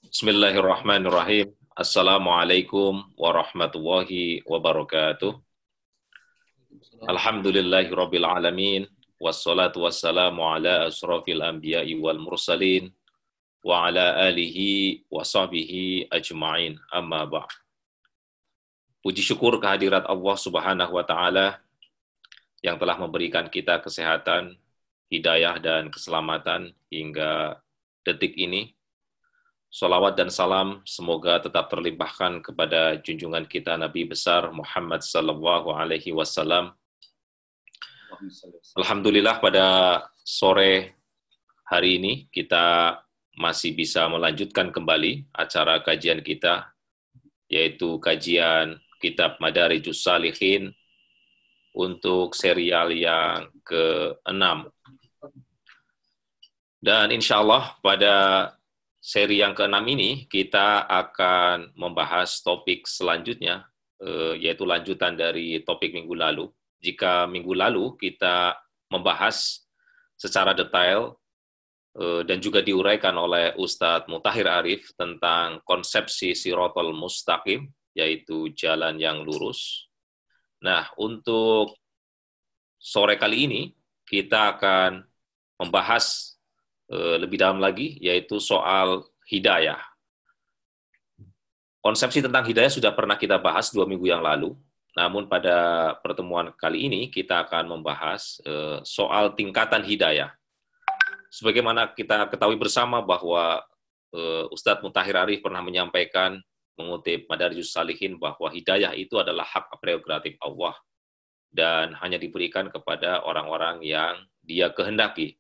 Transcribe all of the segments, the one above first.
Bismillahirrahmanirrahim. Assalamualaikum warahmatullahi wabarakatuh. Alhamdulillahirabbil alamin wassalatu wassalamu ala asrofil anbiya'i wal mursalin wa ala alihi wa sahbihi ajma'in. Amma ba'd. Puji syukur kehadirat Allah Subhanahu wa taala yang telah memberikan kita kesehatan, hidayah dan keselamatan hingga detik ini. Salawat dan salam semoga tetap terlimpahkan kepada junjungan kita Nabi besar Muhammad sallallahu alaihi wasallam. Alhamdulillah pada sore hari ini kita masih bisa melanjutkan kembali acara kajian kita, yaitu kajian kitab Madarijus Shalihin untuk serial yang ke-6. Dan insya Allah pada seri yang ke-6 ini kita akan membahas topik selanjutnya, yaitu lanjutan dari topik minggu lalu. Jika minggu lalu kita membahas secara detail dan juga diuraikan oleh Ustadz Mutahhir Arif tentang konsepsi Shirathul Mustaqim, yaitu jalan yang lurus. Nah, untuk sore kali ini kita akan membahas lebih dalam lagi, yaitu soal hidayah. Konsepsi tentang hidayah sudah pernah kita bahas 2 minggu yang lalu, namun pada pertemuan kali ini kita akan membahas soal tingkatan hidayah. Sebagaimana kita ketahui bersama bahwa Ustadz Mutahhir Arif pernah menyampaikan, mengutip Madarijus Shalihin, bahwa hidayah itu adalah hak prerogatif Allah dan hanya diberikan kepada orang-orang yang Dia kehendaki.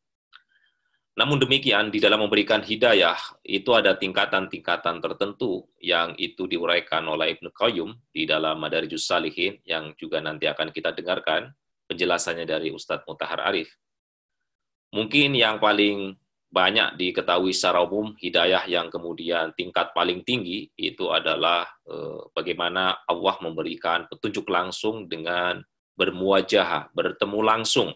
Namun demikian, di dalam memberikan hidayah, itu ada tingkatan-tingkatan tertentu yang itu diuraikan oleh Ibnu Qayyim di dalam Madarijus Shalihin, yang juga nanti akan kita dengarkan penjelasannya dari Ustadz Mutahhir Arif. Mungkin yang paling banyak diketahui secara umum, hidayah yang kemudian tingkat paling tinggi, itu adalah bagaimana Allah memberikan petunjuk langsung dengan bermuwajahah, bertemu langsung.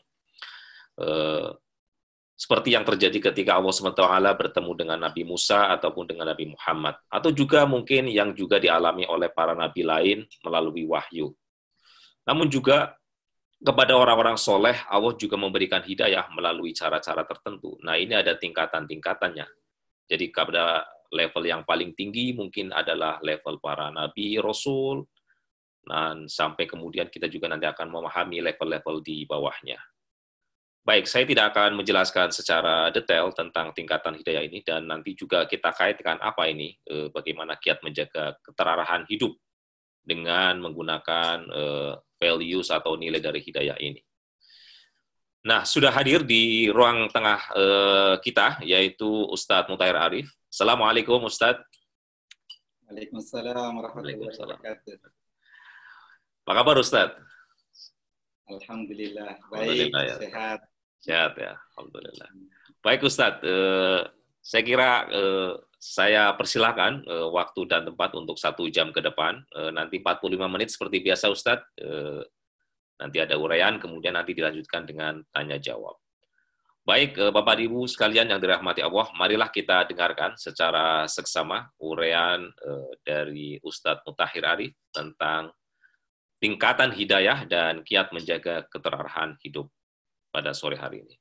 Seperti yang terjadi ketika Allah SWT bertemu dengan Nabi Musa ataupun dengan Nabi Muhammad. Atau juga mungkin yang juga dialami oleh para nabi lain melalui wahyu. Namun juga kepada orang-orang soleh, Allah juga memberikan hidayah melalui cara-cara tertentu. Nah, ini ada tingkatan-tingkatannya. Jadi pada level yang paling tinggi mungkin adalah level para nabi, rasul, dan sampai kemudian kita juga nanti akan memahami level-level di bawahnya. Baik, saya tidak akan menjelaskan secara detail tentang tingkatan hidayah ini, dan nanti juga kita kaitkan apa ini, bagaimana kiat menjaga keterarahan hidup dengan menggunakan values atau nilai dari hidayah ini. Nah, sudah hadir di ruang tengah kita, yaitu Ustadz Mutahhir Arif. Assalamualaikum, Ustadz. Waalaikumsalam warahmatullahi wabarakatuh. Apa kabar, Ustadz? Alhamdulillah, baik, Alhamdulillah, ya. Sehat. Sehat ya, Alhamdulillah. Baik Ustadz, saya kira saya persilahkan waktu dan tempat untuk 1 jam ke depan. Nanti 45 menit seperti biasa Ustadz. Nanti ada uraian, kemudian nanti dilanjutkan dengan tanya jawab. Baik, Bapak Ibu sekalian yang dirahmati Allah, marilah kita dengarkan secara seksama uraian dari Ustadz Mutahhir Arif tentang tingkatan hidayah dan kiat menjaga keterarahan hidup pada sore hari ini.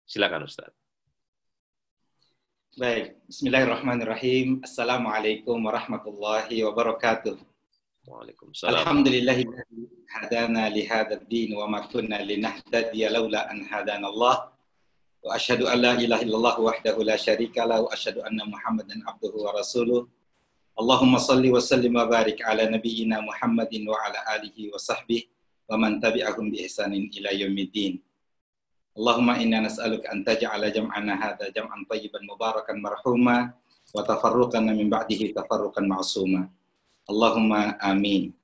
Silakan Ustaz. Baik, bismillahirrahmanirrahim. Assalamualaikum warahmatullahi wabarakatuh. Waalaikumsalam. Alhamdulillahilladzi hadana li hadzal din wa ma kunna linahtadiya laula an hadanallah. Wa asyhadu an la ilaha illallah wahdahu la syarika lahu wa asyhadu anna Muhammadan abduhu wa rasuluh. Allahumma shalli wa sallim wa barik ala nabiyyina Muhammadin wa ala alihi wa sahbihi wa man tabi'ahum bi ihsanin ila yaumiddin. Allahumma inna nas'aluka an taj'ala jam'ana hadza jam'an thayyiban mubarakan marhuma wa tafarruqana min ba'dihi tafarruqan ma'suma. Allahumma amin.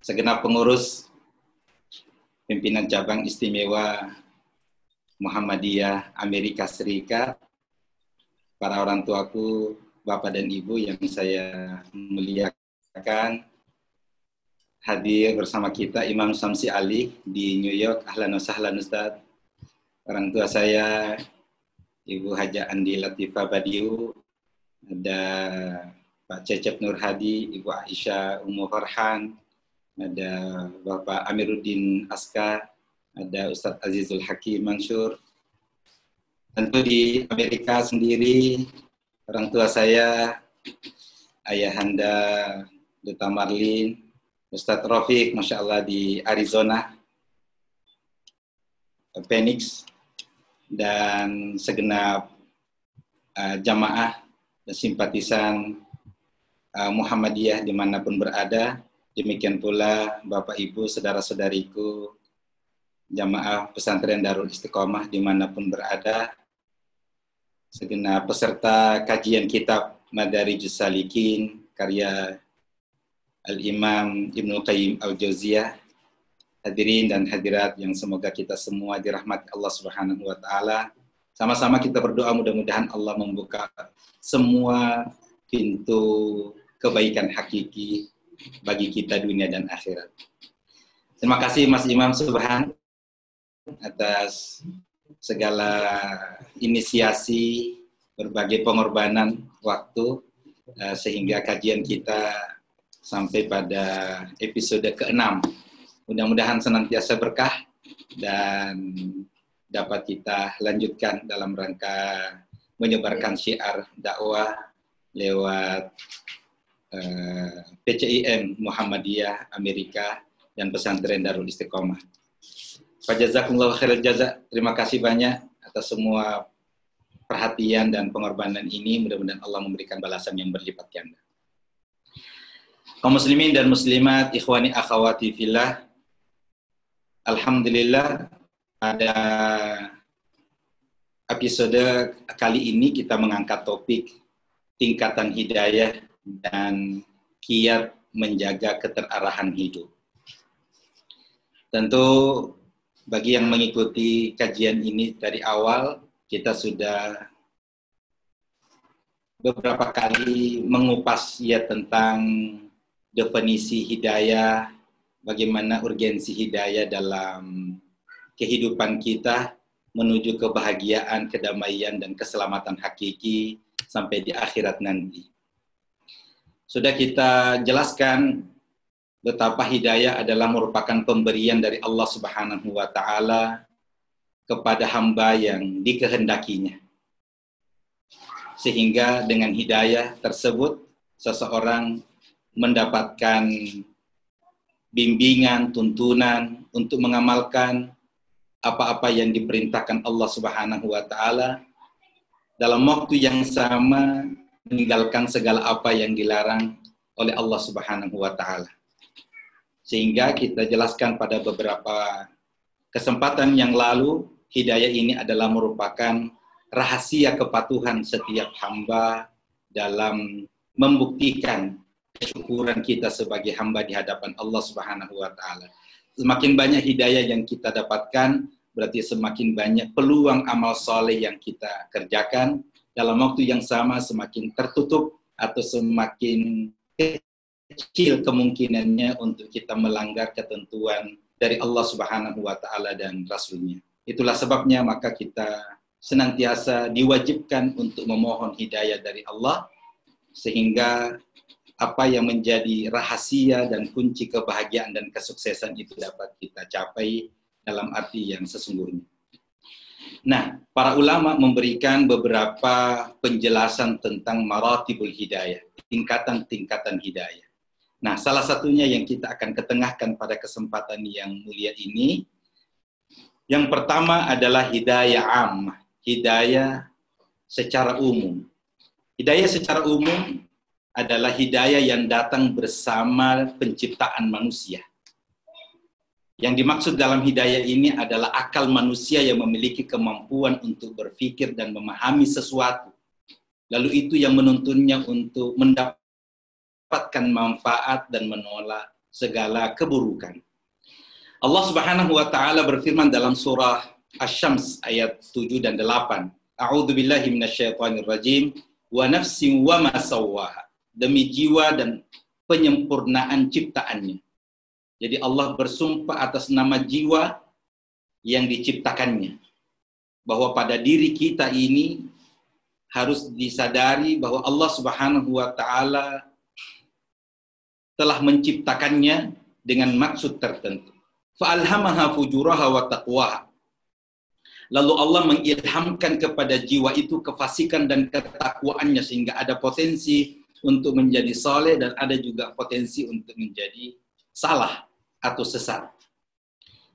Segenap pengurus pimpinan cabang istimewa Muhammadiyah Amerika Serikat, para orang tuaku, Bapak dan Ibu yang saya muliakan, hadir bersama kita Imam Samsi Ali di New York. Ahlan wa sahlan Ustaz. Orang tua saya Ibu Haja Andi Latifah Badiu, ada Pak Cecep Nur Hadi, Ibu Aisyah Ummu Farhan, ada Bapak Amiruddin Aska, ada Ustadz Azizul Hakim Mansur. Tentu di Amerika sendiri, orang tua saya, Ayahanda Duta Marlin, Ustadz Rafiq, Masya Allah di Arizona, Phoenix, dan segenap jamaah dan simpatisan Muhammadiyah dimanapun berada. Demikian pula Bapak Ibu, saudara-saudariku, jamaah pesantren Darul Istiqomah dimanapun berada, segenap peserta kajian kitab Madarijus Salikin karya Al-Imam Ibnu Qayyim Al-Jauziyah. Hadirin dan hadirat yang semoga kita semua dirahmati Allah Subhanahu wa taala. Sama-sama kita berdoa mudah-mudahan Allah membuka semua pintu kebaikan hakiki bagi kita dunia dan akhirat. Terima kasih Mas Imam Subhan atas segala inisiasi, berbagai pengorbanan waktu sehingga kajian kita sampai pada episode ke-6. Mudah-mudahan senantiasa berkah dan dapat kita lanjutkan dalam rangka menyebarkan syiar dakwah lewat PCIM Muhammadiyah Amerika dan pesantren Darul Istiqomah. Jazakumullah khairal jaza. Terima kasih banyak atas semua perhatian dan pengorbanan ini. Mudah-mudahan Allah memberikan balasan yang berlipat ganda. Kaum muslimin dan muslimat, ikhwani akhwati fillah, alhamdulillah pada episode kali ini kita mengangkat topik tingkatan hidayah dan kiat menjaga keterarahan hidup. Tentu bagi yang mengikuti kajian ini dari awal, kita sudah beberapa kali mengupas ya tentang definisi hidayah, bagaimana urgensi hidayah dalam kehidupan kita menuju kebahagiaan, kedamaian, dan keselamatan hakiki sampai di akhirat nanti. Sudah kita jelaskan betapa hidayah adalah merupakan pemberian dari Allah Subhanahu wa taala kepada hamba yang dikehendakinya. Sehingga dengan hidayah tersebut seseorang mendapatkan bimbingan, tuntunan untuk mengamalkan apa-apa yang diperintahkan Allah Subhanahu wa taala dalam waktu yang sama meninggalkan segala apa yang dilarang oleh Allah Subhanahu wa taala. Sehingga kita jelaskan pada beberapa kesempatan yang lalu, hidayah ini adalah merupakan rahasia kepatuhan setiap hamba dalam membuktikan kesyukuran kita sebagai hamba di hadapan Allah Subhanahu wa taala. Semakin banyak hidayah yang kita dapatkan, berarti semakin banyak peluang amal soleh yang kita kerjakan. Dalam waktu yang sama semakin tertutup atau semakin kecil kemungkinannya untuk kita melanggar ketentuan dari Allah Subhanahu wa taala dan Rasul-Nya. Itulah sebabnya maka kita senantiasa diwajibkan untuk memohon hidayah dari Allah, sehingga apa yang menjadi rahasia dan kunci kebahagiaan dan kesuksesan itu dapat kita capai dalam arti yang sesungguhnya. Nah, para ulama memberikan beberapa penjelasan tentang maratibul hidayah, tingkatan-tingkatan hidayah. Nah, salah satunya yang kita akan ketengahkan pada kesempatan yang mulia ini, yang pertama adalah hidayah ammah, hidayah secara umum. Hidayah secara umum adalah hidayah yang datang bersama penciptaan manusia. Yang dimaksud dalam hidayah ini adalah akal manusia yang memiliki kemampuan untuk berpikir dan memahami sesuatu. Lalu itu yang menuntunnya untuk mendapatkan manfaat dan menolak segala keburukan. Allah Subhanahu wa taala berfirman dalam surah Asy-Syams ayat 7 dan 8. A'udzubillahi minasyaitonirrajim wa nafsin wa ma sawwaha. Demi jiwa dan penyempurnaan ciptaannya. Jadi Allah bersumpah atas nama jiwa yang diciptakannya. bahwa pada diri kita ini harus disadari bahwa Allah Subhanahu wa taala telah menciptakannya dengan maksud tertentu. Fa'alhamaha fujuraha wa taqwaha. Lalu Allah mengilhamkan kepada jiwa itu kefasikan dan ketakwaannya sehingga ada potensi untuk menjadi saleh dan ada juga potensi untuk menjadi salah atau sesat.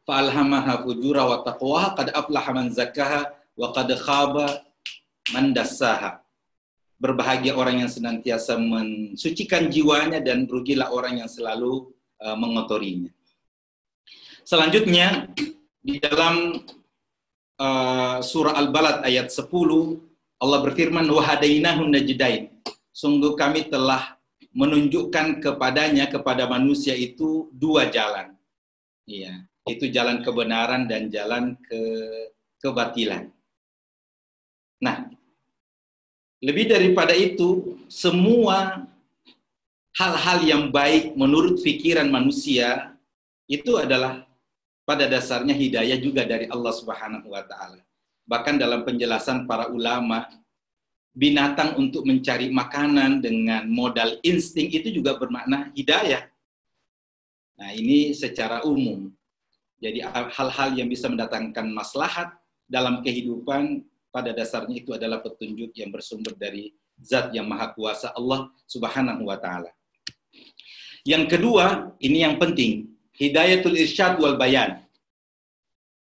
Fa'alhamaha fujuraha wa taqwaha qad aflaha man zakkaha wa qad khaba man dassaha. Berbahagia orang yang senantiasa mensucikan jiwanya dan rugilah orang yang selalu mengotorinya. Selanjutnya di dalam surah Al-Balad ayat 10 Allah berfirman wa hadainahu najdain. Sungguh kami telah menunjukkan kepadanya kepada manusia itu dua jalan. Iya, itu jalan kebenaran dan jalan kebatilan. Nah, lebih daripada itu, semua hal-hal yang baik menurut pikiran manusia itu adalah pada dasarnya hidayah juga dari Allah Subhanahu wa taala. Bahkan dalam penjelasan para ulama, binatang untuk mencari makanan dengan modal insting itu juga bermakna hidayah. Nah, ini secara umum. Jadi hal-hal yang bisa mendatangkan maslahat dalam kehidupan pada dasarnya itu adalah petunjuk yang bersumber dari Zat yang Maha Kuasa Allah Subhanahu wa taala. Yang kedua, ini yang penting, hidayatul irsyad wal bayan.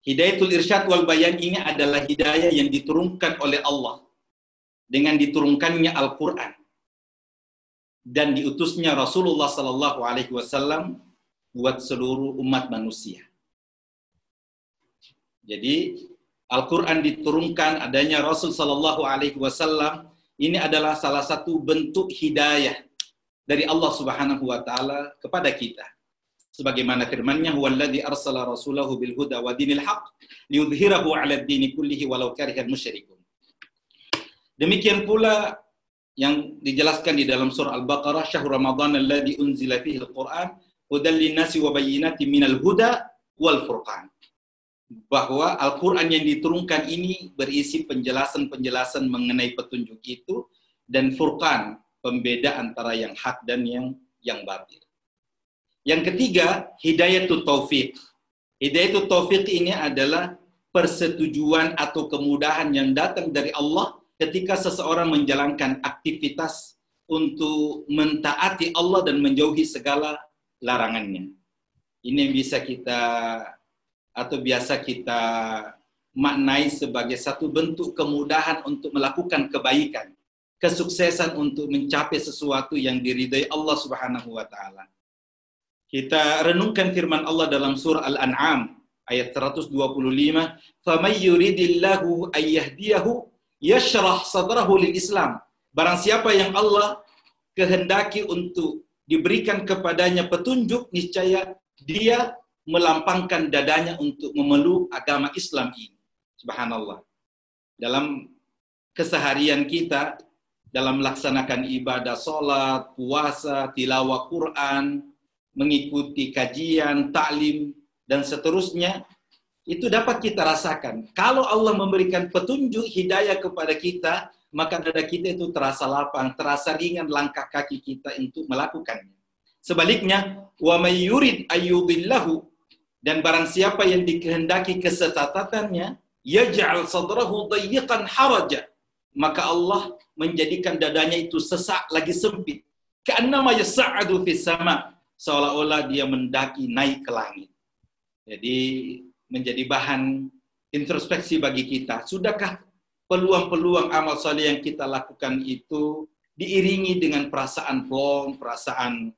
Hidayatul irsyad wal bayan ini adalah hidayah yang diturunkan oleh Allah dengan diturunkannya Al-Qur'an dan diutusnya Rasulullah sallallahu alaihi wasallam buat seluruh umat manusia. Jadi Al-Quran diturunkan, adanya Rasul sallallahu alaihi wasallam, ini adalah salah satu bentuk hidayah dari Allah Subhanahu wa taala kepada kita. Sebagaimana firman-Nya, "Huwallazi arsala rasulahu bil huda wa dinil haqq liyudhhirahu 'alad dini kullihi walau karihal musyrikun." Demikian pula yang dijelaskan di dalam surah Al-Baqarah, "Syahrul Ramadan alladzi unzila fihi al-Qur'an hudan lin-nasi wa bayyinatin minal huda wal furqan." Bahwa Al-Quran yang diturunkan ini berisi penjelasan-penjelasan mengenai petunjuk itu dan furqan, pembeda antara yang hak dan yang batil. Yang ketiga, hidayatul taufiq. Hidayatul taufiq ini adalah persetujuan atau kemudahan yang datang dari Allah ketika seseorang menjalankan aktivitas untuk mentaati Allah dan menjauhi segala larangannya. Ini yang bisa kita atau biasa kita maknai sebagai satu bentuk kemudahan untuk melakukan kebaikan, kesuksesan untuk mencapai sesuatu yang diridai Allah Subhanahu wa taala. Kita renungkan firman Allah dalam surah Al-An'am ayat 125, "Faman yuridillahu ayyahdiyahu yashrah sadrahu lil Islam." Barang siapa yang Allah kehendaki untuk diberikan kepadanya petunjuk, niscaya dia melampangkan dadanya untuk memeluk agama Islam ini. Subhanallah. Dalam keseharian kita, dalam melaksanakan ibadah sholat, puasa, tilawah Quran, mengikuti kajian, ta'lim, dan seterusnya, itu dapat kita rasakan. Kalau Allah memberikan petunjuk hidayah kepada kita, maka dada kita itu terasa lapang, terasa ringan langkah kaki kita untuk melakukannya. Sebaliknya, wa may yurid ayyudillahu, dan barang siapa yang dikehendaki kesesatatannya, yaj'al sadrahu dayyiqan haraja, maka Allah menjadikan dadanya itu sesak lagi sempit. Ka'annama yas'adu fis sama, seolah-olah dia mendaki naik ke langit. Jadi menjadi bahan introspeksi bagi kita. Sudahkah peluang-peluang amal saleh yang kita lakukan itu diiringi dengan perasaan plong, perasaan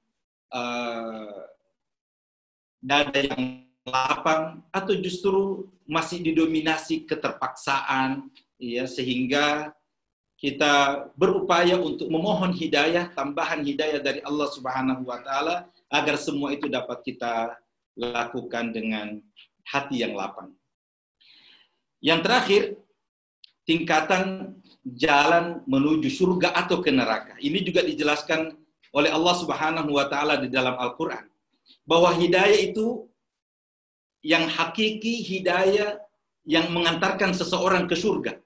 dada yang lapang, atau justru masih didominasi keterpaksaan, ya, sehingga kita berupaya untuk memohon hidayah, tambahan hidayah dari Allah Subhanahu wa taala agar semua itu dapat kita lakukan dengan hati yang lapang. Yang terakhir, tingkatan jalan menuju surga atau ke neraka. Ini juga dijelaskan oleh Allah Subhanahu wa taala di dalam Al-Qur'an, bahwa hidayah itu yang hakiki, hidayah yang mengantarkan seseorang ke surga.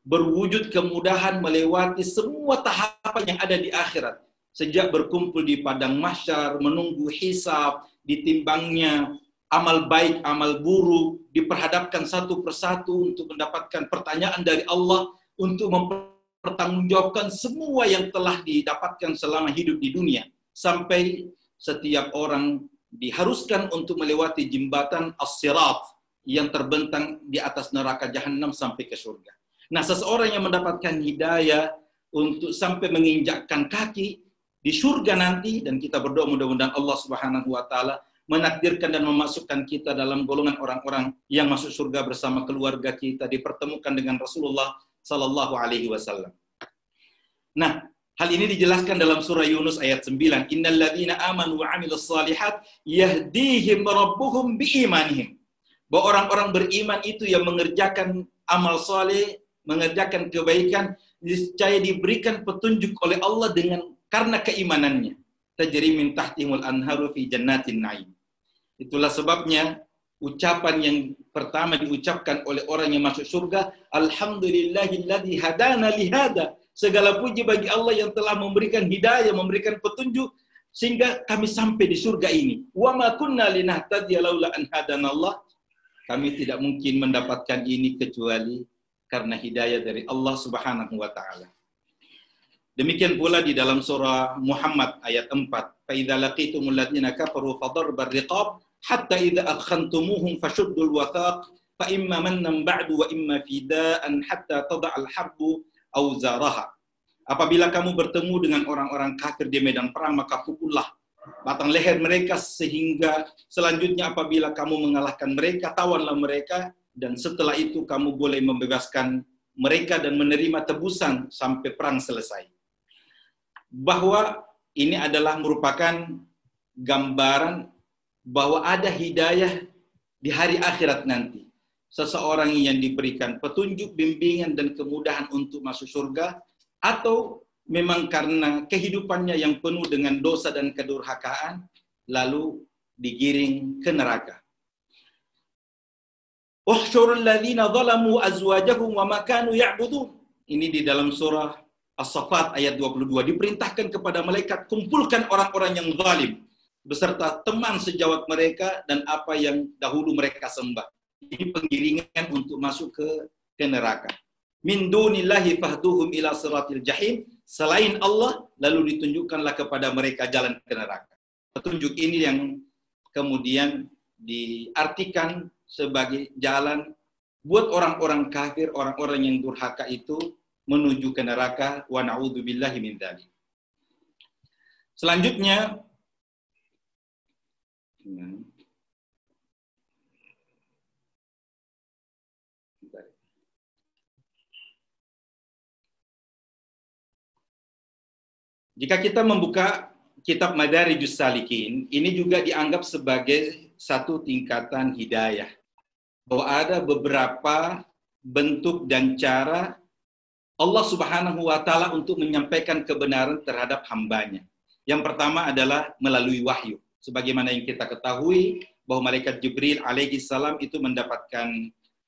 Berwujud kemudahan melewati semua tahapan yang ada di akhirat. Sejak berkumpul di padang mahsyar, menunggu hisab, ditimbangnya amal baik, amal buruk, diperhadapkan satu persatu untuk mendapatkan pertanyaan dari Allah, untuk mempertanggungjawabkan semua yang telah didapatkan selama hidup di dunia. Sampai setiap orang diharuskan untuk melewati jembatan as-sirat yang terbentang di atas neraka jahanam sampai ke surga. Nah, seseorang yang mendapatkan hidayah untuk sampai menginjakkan kaki di surga nanti, dan kita berdoa mudah-mudahan Allah Subhanahu wa taala menakdirkan dan memasukkan kita dalam golongan orang-orang yang masuk surga bersama keluarga kita, dipertemukan dengan Rasulullah sallallahu alaihi wasallam. Nah, hal ini dijelaskan dalam surah Yunus ayat 9. Innal ladzina amanu wa 'amilus shalihat yahdihim rabbuhum biimanihim. Bahwa orang-orang beriman itu yang mengerjakan amal saleh, mengerjakan kebaikan, niscaya diberikan petunjuk oleh Allah karena keimanannya. Tajri min tahtihimul anharu fi jannatin na'im. Itulah sebabnya ucapan yang pertama diucapkan oleh orang yang masuk surga, alhamdulillahilladzi hadana li hada. Segala puji bagi Allah yang telah memberikan hidayah, memberikan petunjuk sehingga kami sampai di surga ini. Wa ma kunna linahtadiya laula an hadanallah. Kami tidak mungkin mendapatkan ini kecuali karena hidayah dari Allah Subhanahu wa taala. Demikian pula di dalam surah Muhammad ayat 4. Fa idza laqitumul ladzina kafaru fadarbar riqab hatta idza akhantumuhum fashuddul wathaq fa imma mannan ba'du wa imma fidaan hatta tada'al harbu auzaraha. Apabila kamu bertemu dengan orang-orang kafir di medan perang, maka pukullah batang leher mereka, sehingga selanjutnya apabila kamu mengalahkan mereka, tawanlah mereka, dan setelah itu kamu boleh membebaskan mereka dan menerima tebusan sampai perang selesai. Bahwa ini adalah merupakan gambaran bahwa ada hidayah di hari akhirat nanti. Seseorang yang diberikan petunjuk, bimbingan, dan kemudahan untuk masuk surga, atau memang karena kehidupannya yang penuh dengan dosa dan kedurhakaan, lalu digiring ke neraka. Uhsyurul ladzina zalamu azwajahum wa ma kanu ya'budun. Ini di dalam surah As-Saffat ayat 22. Diperintahkan kepada malaikat, kumpulkan orang-orang yang zalim beserta teman sejawat mereka dan apa yang dahulu mereka sembah. Ini penggiringan untuk masuk ke neraka. Min dunillahi fahduhum ila siratil jahim. Selain Allah, lalu ditunjukkanlah kepada mereka jalan ke neraka. Petunjuk ini yang kemudian diartikan sebagai jalan buat orang-orang kafir, orang-orang yang durhaka itu menuju ke neraka. Wa na'udzubillahi min dzalik. Selanjutnya, jika kita membuka kitab Madarijus Salikin, ini juga dianggap sebagai satu tingkatan hidayah. Bahwa ada beberapa bentuk dan cara Allah Subhanahu wa taala untuk menyampaikan kebenaran terhadap hambanya. Yang pertama adalah melalui wahyu. Sebagaimana yang kita ketahui bahwa malaikat Jibril alaihi salam itu mendapatkan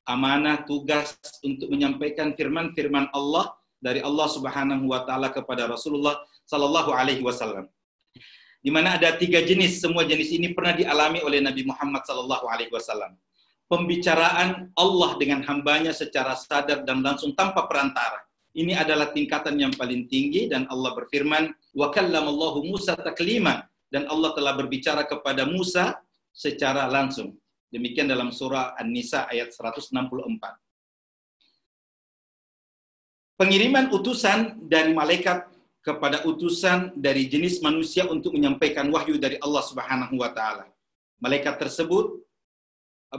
amanah, tugas untuk menyampaikan firman-firman Allah dari Allah Subhanahu wa taala kepada Rasulullah sallallahu alaihi wasallam. Di mana ada 3 jenis, semua jenis ini pernah dialami oleh Nabi Muhammad sallallahu alaihi wasallam. Pembicaraan Allah dengan hambanya secara sadar dan langsung tanpa perantara. Ini adalah tingkatan yang paling tinggi, dan Allah berfirman, wa kallamallahu Musa taklima, dan Allah telah berbicara kepada Musa secara langsung. Demikian dalam surah An-Nisa ayat 164. Pengiriman utusan dari malaikat kepada utusan dari jenis manusia untuk menyampaikan wahyu dari Allah Subhanahu wa taala. Malaikat tersebut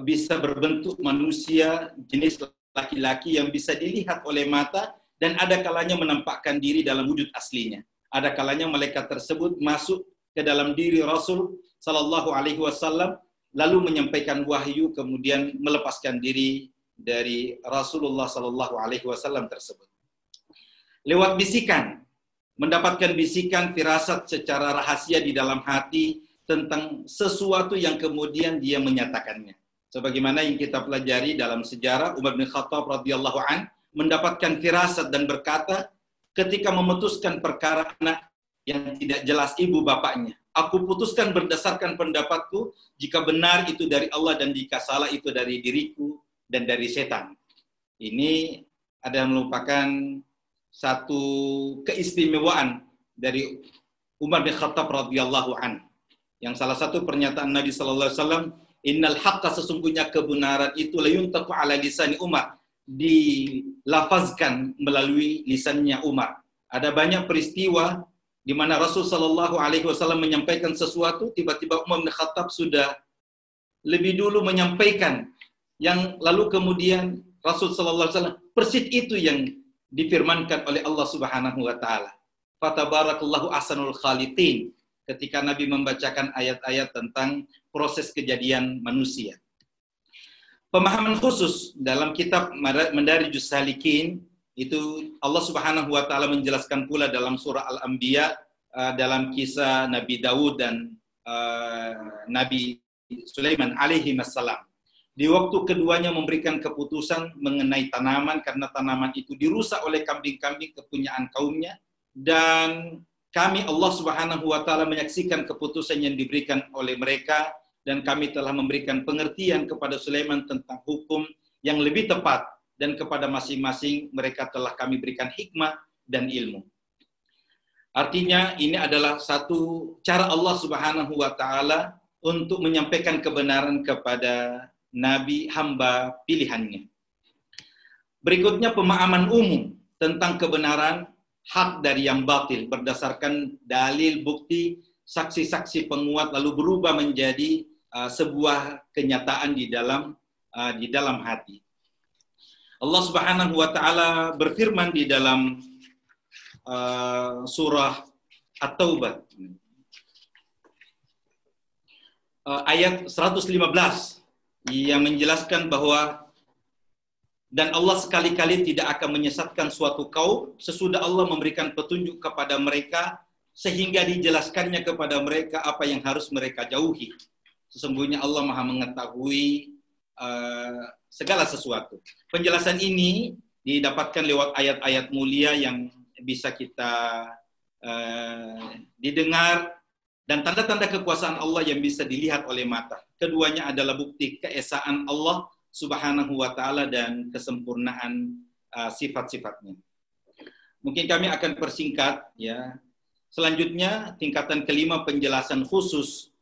bisa berbentuk manusia jenis laki-laki yang bisa dilihat oleh mata, dan ada kalanya menampakkan diri dalam wujud aslinya. Ada kalanya malaikat tersebut masuk ke dalam diri Rasul sallallahu alaihi wasallam lalu menyampaikan wahyu, kemudian melepaskan diri dari Rasulullah sallallahu alaihi wasallam tersebut. Lewat bisikan, mendapatkan bisikan firasat secara rahasia di dalam hati tentang sesuatu yang kemudian dia menyatakannya. Sebagaimana yang kita pelajari dalam sejarah, Umar bin Khattab radhiyallahu an mendapatkan firasat dan berkata ketika memutuskan perkara anak yang tidak jelas ibu bapaknya, aku putuskan berdasarkan pendapatku, jika benar itu dari Allah dan jika salah itu dari diriku dan dari setan. Ini ada merupakan satu keistimewaan dari Umar bin Khattab radhiyallahu an. Yang salah satu pernyataan Nabi sallallahu alaihi wasallam, innal haqqa, sesungguhnya kebenaran itu la yuntaqu ala lisani Umar, dilafazkan melalui lisannya Umar. Ada banyak peristiwa di mana Rasul sallallahu alaihi wasallam menyampaikan sesuatu, tiba-tiba Umar bin Khattab sudah lebih dulu menyampaikan, yang lalu kemudian Rasul sallallahu alaihi wasallam persis itu yang difirmankan oleh Allah Subhanahu wa taala. Fatabarakallahu ahsanul khaliqin, ketika Nabi membacakan ayat-ayat tentang proses kejadian manusia. Pemahaman khusus dalam kitab Madarijus Salikin itu Allah Subhanahu wa taala menjelaskan pula dalam surah Al-Anbiya dalam kisah Nabi Daud dan Nabi Sulaiman alaihi wassalam. Di waktu keduanya memberikan keputusan mengenai tanaman karena tanaman itu dirusak oleh kambing-kambing kepunyaan kaumnya, dan kami Allah Subhanahu wa taala menyaksikan keputusan yang diberikan oleh mereka, dan kami telah memberikan pengertian kepada Sulaiman tentang hukum yang lebih tepat, dan kepada masing-masing mereka telah kami berikan hikmah dan ilmu. Artinya ini adalah satu cara Allah Subhanahu wa taala untuk menyampaikan kebenaran kepada nabi hamba pilihannya. Berikutnya pemahaman umum tentang kebenaran hak dari yang batil berdasarkan dalil, bukti, saksi-saksi penguat, lalu berubah menjadi sebuah kenyataan di dalam hati. Allah Subhanahu wa taala berfirman di dalam surah At-Taubah ayat 115 yang menjelaskan bahwa dan Allah sekali-kali tidak akan menyesatkan suatu kaum sesudah Allah memberikan petunjuk kepada mereka sehingga dijelaskannya kepada mereka apa yang harus mereka jauhi. Sesungguhnya Allah Maha mengetahui segala sesuatu. Penjelasan ini didapatkan lewat ayat-ayat mulia yang bisa kita didengar, dan tanda-tanda kekuasaan Allah yang bisa dilihat oleh mata. Keduanya adalah bukti keesaan Allah Subhanahu wa taala dan kesempurnaan sifat-sifatnya. Mungkin kami akan persingkat ya. Selanjutnya tingkatan kelima, penjelasan khusus,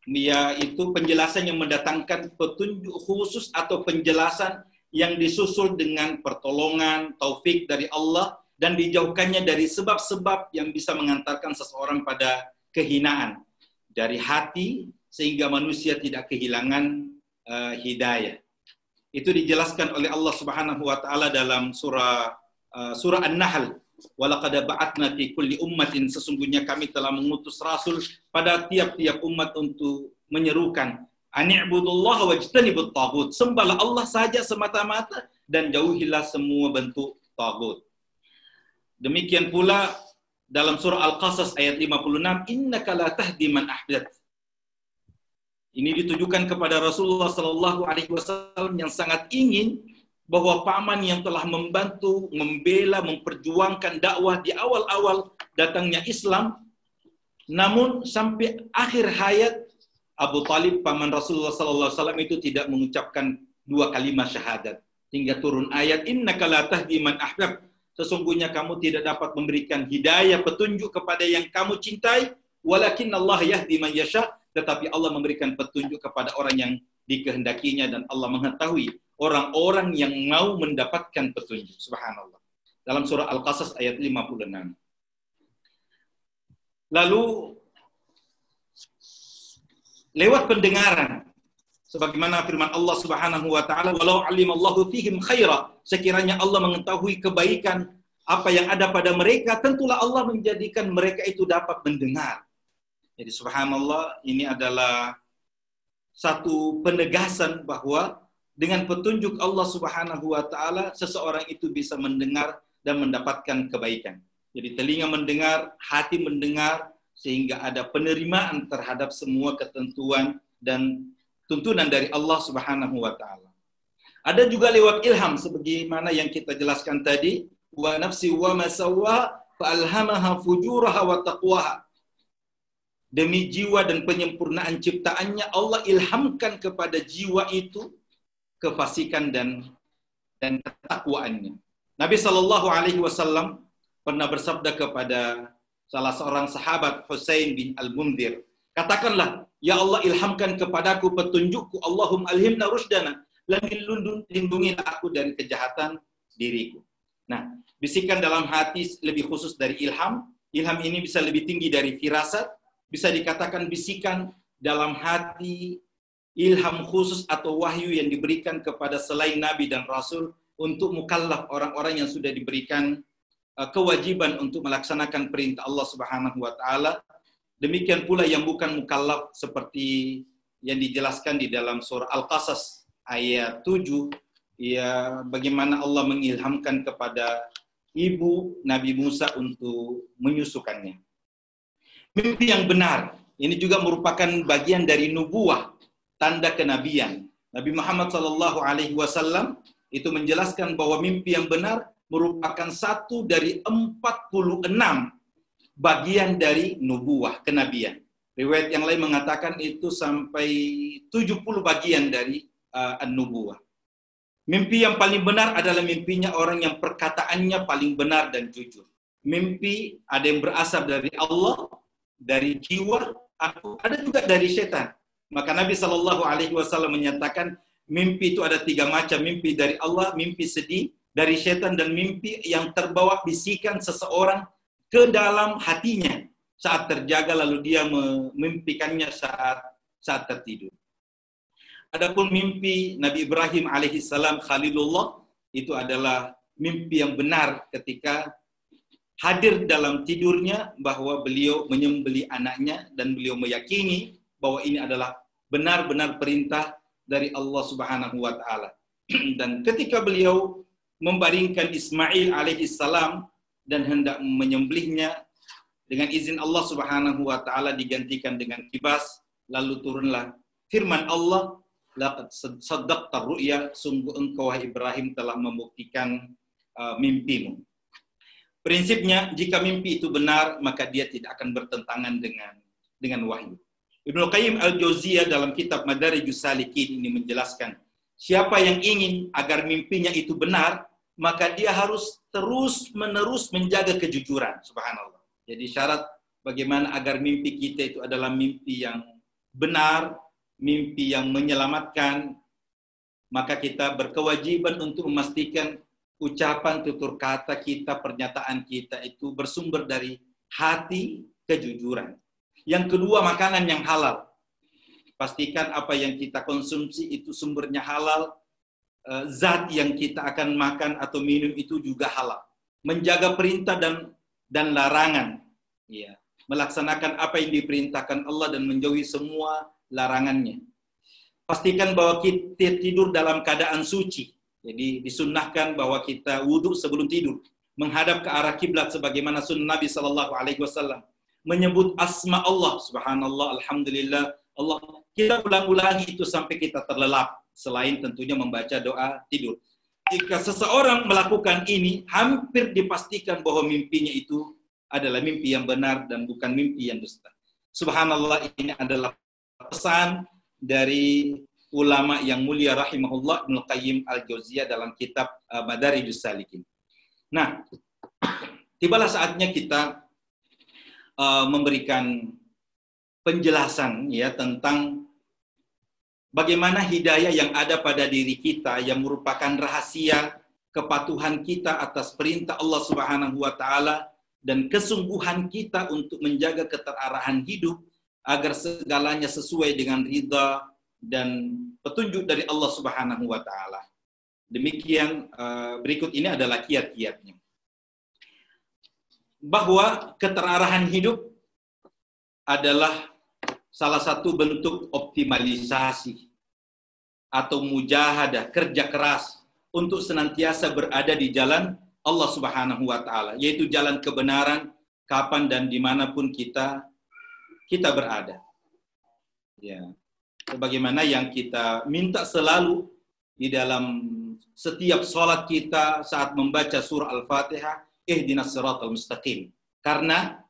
yaitu penjelasan yang mendatangkan petunjuk khusus atau penjelasan yang disusul dengan pertolongan, taufik dari Allah, dan dijauhkannya dari sebab-sebab yang bisa mengantarkan seseorang pada kehinaan dari hati sehingga manusia tidak kehilangan hidayah. Itu dijelaskan oleh Allah Subhanahu wa taala dalam surah An-Nahl. Walaqad ba'atna fi kulli ummatin, sesungguhnya kami telah mengutus rasul pada tiap-tiap umat untuk menyerukan ani'budullaha wajtanibut taghut, sembahlah Allah saja semata-mata dan jauhilah semua bentuk taghut. Demikian pula dalam surah Al-Qasas ayat 56, innaka la tahdi man ahbabta. Ini ditujukan kepada Rasulullah sallallahu alaihi wasallam yang sangat ingin bahwa paman yang telah membantu, membela, memperjuangkan dakwah di awal-awal datangnya Islam, namun sampai akhir hayat Abu Talib, paman Rasulullah sallallahu alaihi wasallam itu tidak mengucapkan dua kalimat syahadat. Hingga turun ayat, innaka la tahdi man ahbabta. Sesungguhnya kamu tidak dapat memberikan hidayah, petunjuk kepada yang kamu cintai, walakin Allah yahdi man yasha, tetapi Allah memberikan petunjuk kepada orang yang dikehendakinya, dan Allah mengetahui orang-orang yang mau mendapatkan petunjuk. Subhanallah. Dalam surah Al-Qasas ayat 56. Lalu lewat pendengaran, sebagaimana firman Allah Subhanahu wa taala, walau alimallahu fihim khaira, sekiranya Allah mengetahui kebaikan apa yang ada pada mereka, tentulah Allah menjadikan mereka itu dapat mendengar. Jadi subhanallah, ini adalah satu penegasan bahwa dengan petunjuk Allah Subhanahu wa taala seseorang itu bisa mendengar dan mendapatkan kebaikan. Jadi telinga mendengar, hati mendengar, sehingga ada penerimaan terhadap semua ketentuan dan tuntunan dari Allah Subhanahu wa taala. Ada juga lewat ilham sebagaimana yang kita jelaskan tadi, wa nafsi wa ma sawwa fa alhamaha fujuraha wa taqwaha. Demi jiwa dan penyempurnaan ciptaannya, Allah ilhamkan kepada jiwa itu kefasikan dan ketakwaannya. Nabi SAW pernah bersabda kepada salah seorang sahabat, Husain bin Al-Mundhir, katakanlah, ya Allah ilhamkan kepadaku petunjukku, Allahumma alhimna rushdana, dan lindungilah aku dari kejahatan diriku. Nah, bisikan dalam hati lebih khusus dari ilham. Ilham ini bisa lebih tinggi dari firasat. Bisa dikatakan bisikan dalam hati, ilham khusus atau wahyu yang diberikan kepada selain Nabi dan Rasul untuk mukallaf, orang-orang yang sudah diberikan kewajiban untuk melaksanakan perintah Allah Subhanahu wa taala. Demikian pula yang bukan mukallaf seperti yang dijelaskan di dalam surah Al-Qasas ayat 7, ya bagaimana Allah mengilhamkan kepada ibu Nabi Musa untuk menyusukannya. Mimpi yang benar, ini juga merupakan bagian dari nubuah, tanda kenabian. Nabi Muhammad SAW itu menjelaskan bahwa mimpi yang benar merupakan satu dari 46 bagian dari nubuah, kenabian. Riwayat yang lain mengatakan itu sampai 70 bagian dari an-nubuah. Mimpi yang paling benar adalah mimpinya orang yang perkataannya paling benar dan jujur. Mimpi ada yang berasal dari Allah, dari jiwa, atau ada juga dari setan. Maka Nabi SAW menyatakan mimpi itu ada 3 macam. Mimpi dari Allah, mimpi sedih, dari setan, dan mimpi yang terbawa bisikan seseorang ke dalam hatinya saat terjaga lalu dia memimpikannya saat tertidur. Adapun mimpi Nabi Ibrahim alaihissalam Khalilullah itu adalah mimpi yang benar ketika hadir dalam tidurnya bahwa beliau menyembelih anaknya dan beliau meyakini bahwa ini adalah benar-benar perintah dari Allah Subhanahu wa taala. Dan ketika beliau membaringkan Ismail alaihissalam dan hendak menyembelihnya, dengan izin Allah Subhanahu wa taala digantikan dengan kibas, lalu turunlah firman Allah, laqad saddaqta ru'ya, sungguh engkau wahai Ibrahim telah membuktikan mimpimu. Prinsipnya, jika mimpi itu benar, maka dia tidak akan bertentangan dengan wahyu. Ibnu Qayyim Al-Jauziyah dalam kitab Madarijus Salikin ini menjelaskan, siapa yang ingin agar mimpinya itu benar, maka dia harus terus-menerus menjaga kejujuran. Subhanallah. Jadi syarat bagaimana agar mimpi kita itu adalah mimpi yang benar, mimpi yang menyelamatkan, maka kita berkewajiban untuk memastikan ucapan, tutur kata kita, pernyataan kita itu bersumber dari hati, kejujuran. Yang kedua, makanan yang halal. Pastikan apa yang kita konsumsi itu sumbernya halal, zat yang kita akan makan atau minum itu juga halal. Menjaga perintah dan larangan, ya, melaksanakan apa yang diperintahkan Allah dan menjauhi semua larangannya. Pastikan bahwa kita tidur dalam keadaan suci. Jadi disunnahkan bahwa kita wudhu sebelum tidur, menghadap ke arah kiblat sebagaimana sunnah Nabi SAW, menyebut asma Allah, subhanallah, alhamdulillah, Allah. Kita ulang-ulangi itu sampai kita terlelap, selain tentunya membaca doa tidur. Jika seseorang melakukan ini, hampir dipastikan bahwa mimpinya itu adalah mimpi yang benar dan bukan mimpi yang dusta. Subhanallah, ini adalah pesan dari ulama yang mulia rahimahullah Ibnu Qayyim Al-Jauziyah dalam kitab Madarijus Salikin. Nah, tibalah saatnya kita memberikan penjelasan ya tentang bagaimana hidayah yang ada pada diri kita yang merupakan rahasia kepatuhan kita atas perintah Allah Subhanahu wa taala dan kesungguhan kita untuk menjaga keterarahan hidup agar segalanya sesuai dengan ridha dan petunjuk dari Allah Subhanahu wa taala. Demikian berikut ini adalah kiat-kiatnya. Bahwa keterarahan hidup adalah salah satu bentuk optimalisasi atau mujahadah, kerja keras untuk senantiasa berada di jalan Allah Subhanahu wa taala, yaitu jalan kebenaran kapan dan dimanapun kita berada. Ya. sebagaimana yang kita minta selalu di dalam setiap sholat kita saat membaca surah Al-Fatihah, ihdinas siratal mustaqim. Karena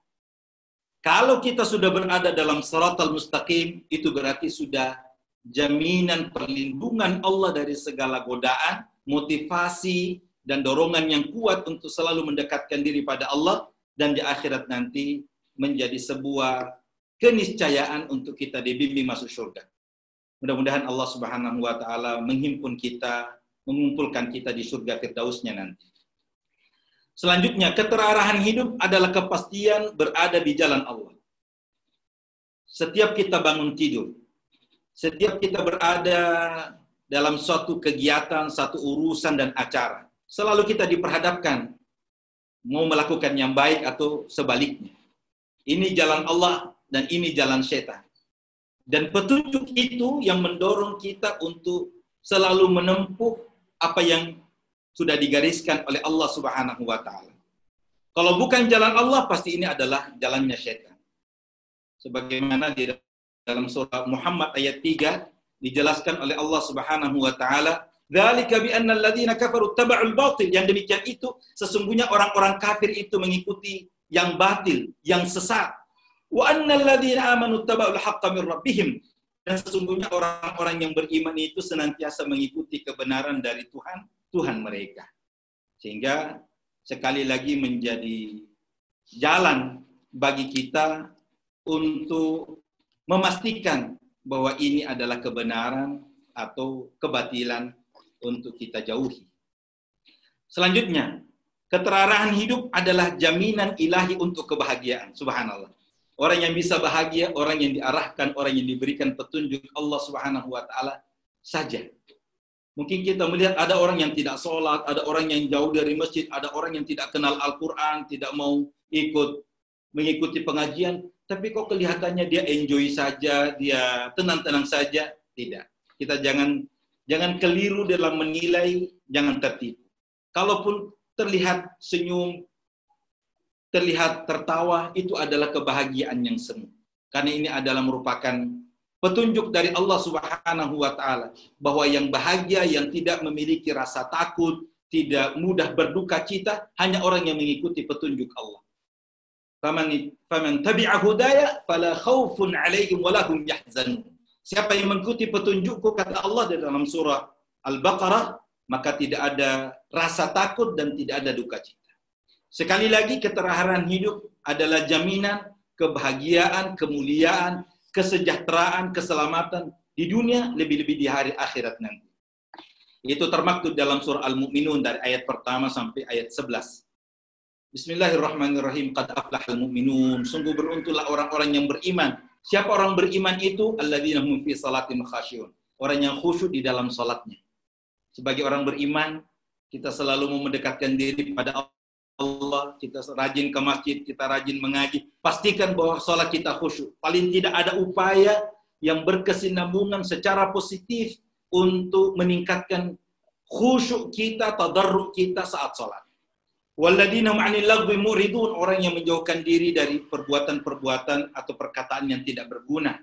kalau kita sudah berada dalam siratal mustaqim, itu berarti sudah jaminan perlindungan Allah dari segala godaan, motivasi, dan dorongan yang kuat untuk selalu mendekatkan diri pada Allah, dan di akhirat nanti menjadi sebuah keniscayaan untuk kita dibimbing masuk surga. Mudah-mudahan Allah Subhanahu wa taala menghimpun kita, mengumpulkan kita di surga Firdausnya nanti. Selanjutnya, keterarahan hidup adalah kepastian berada di jalan Allah. Setiap kita bangun tidur, setiap kita berada dalam suatu kegiatan, satu urusan dan acara, selalu kita diperhadapkan mau melakukan yang baik atau sebaliknya. Ini jalan Allah dan ini jalan setan. Dan petunjuk itu yang mendorong kita untuk selalu menempuh apa yang sudah digariskan oleh Allah Subhanahu wa taala. Kalau bukan jalan Allah, pasti ini adalah jalannya setan. Sebagaimana di dalam surah Muhammad ayat 3 dijelaskan oleh Allah Subhanahu wa taala, "Dzalika bi anna alladziina kafaru taba'ul batil." Yang demikian itu sesungguhnya orang-orang kafir itu mengikuti yang batil, yang sesat. Wa annal ladziina aamanu taba'ul haqqa min rabbihim. Dan sesungguhnya orang-orang yang beriman itu senantiasa mengikuti kebenaran dari Tuhan mereka. Sehingga sekali lagi menjadi jalan bagi kita untuk memastikan bahwa ini adalah kebenaran atau kebatilan untuk kita jauhi. Selanjutnya, keterarahan hidup adalah jaminan ilahi untuk kebahagiaan. Subhanallah. Orang yang bisa bahagia, orang yang diarahkan, orang yang diberikan petunjuk Allah Subhanahu wa taala saja. Mungkin kita melihat ada orang yang tidak sholat, ada orang yang jauh dari masjid, ada orang yang tidak kenal Al-Quran, tidak mau mengikuti pengajian, tapi kok kelihatannya dia enjoy saja, dia tenang-tenang saja. Tidak. Kita jangan keliru dalam menilai, jangan tertipu. Kalaupun terlihat senyum, terlihat tertawa, itu adalah kebahagiaan yang semu. Karena ini adalah merupakan petunjuk dari Allah Subhanahu wa taala bahwa yang bahagia, yang tidak memiliki rasa takut, tidak mudah berduka cita, hanya orang yang mengikuti petunjuk Allah. Faman tabi'a hudaya fala khaufun 'alaihim wa lahum yahzanun. Siapa yang mengikuti petunjukku, kata Allah di dalam surah Al-Baqarah, maka tidak ada rasa takut dan tidak ada duka cita. Sekali lagi, keterarahan hidup adalah jaminan kebahagiaan, kemuliaan, kesejahteraan, keselamatan di dunia, lebih-lebih di hari akhirat nanti. Itu termaktub dalam surah Al-Mu'minun dari ayat pertama sampai ayat 11. Bismillahirrahmanirrahim. Qad aflahal mu'minun. Sungguh beruntunglah orang-orang yang beriman. Siapa orang beriman itu? Alladzina hum fi salatin khasyi'un. Orang yang khusyuk di dalam salatnya. Sebagai orang beriman, kita selalu mau mendekatkan diri pada Allah, kita rajin ke masjid, kita rajin mengaji. Pastikan bahwa salat kita khusyuk. Paling tidak ada upaya yang berkesinambungan secara positif untuk meningkatkan khusyuk kita, tadarruk kita saat salat. Walladzina hum 'anil lagwi mu'ridun, orang yang menjauhkan diri dari perbuatan-perbuatan atau perkataan yang tidak berguna.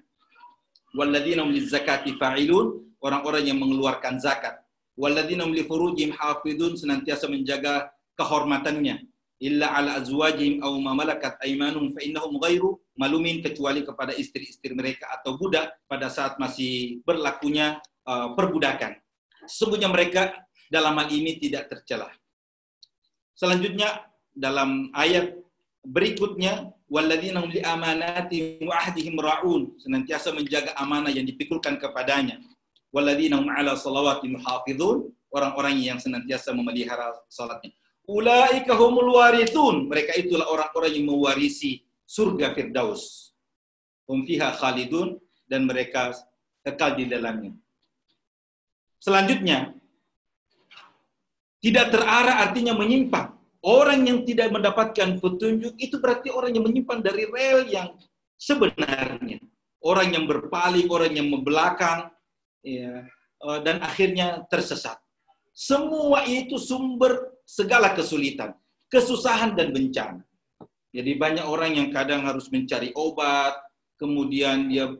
Walladzina hum lizzakati fa'ilun, orang-orang yang mengeluarkan zakat. Walladzina hum li furujihim hafidun, senantiasa menjaga kehormatannya. Illa ala azwajihim aw ma malakat aymanuhum fa innahum ghairu malumin, kecuali kepada istri-istri mereka atau budak pada saat masih berlakunya perbudakan. Sesungguhnya mereka dalam hal ini tidak tercela. Selanjutnya dalam ayat berikutnya, walladzina hum li amanatihim wa ahdihim ra'un, senantiasa menjaga amanah yang dipikulkan kepadanya. Walladzina hum 'ala salawatihim hafizun, orang-orang yang senantiasa memelihara salatnya. Ulaika humul warithun, mereka itulah orang-orang yang mewarisi surga Firdaus. Hum fiha khalidun, dan mereka kekal di dalamnya. Selanjutnya, tidak terarah artinya menyimpang. Orang yang tidak mendapatkan petunjuk itu berarti orang yang menyimpang dari rel yang sebenarnya. Orang yang berpaling, orang yang membelakang, ya, dan akhirnya tersesat. Semua itu sumber segala kesulitan, kesusahan dan bencana. Jadi banyak orang yang kadang harus mencari obat, kemudian dia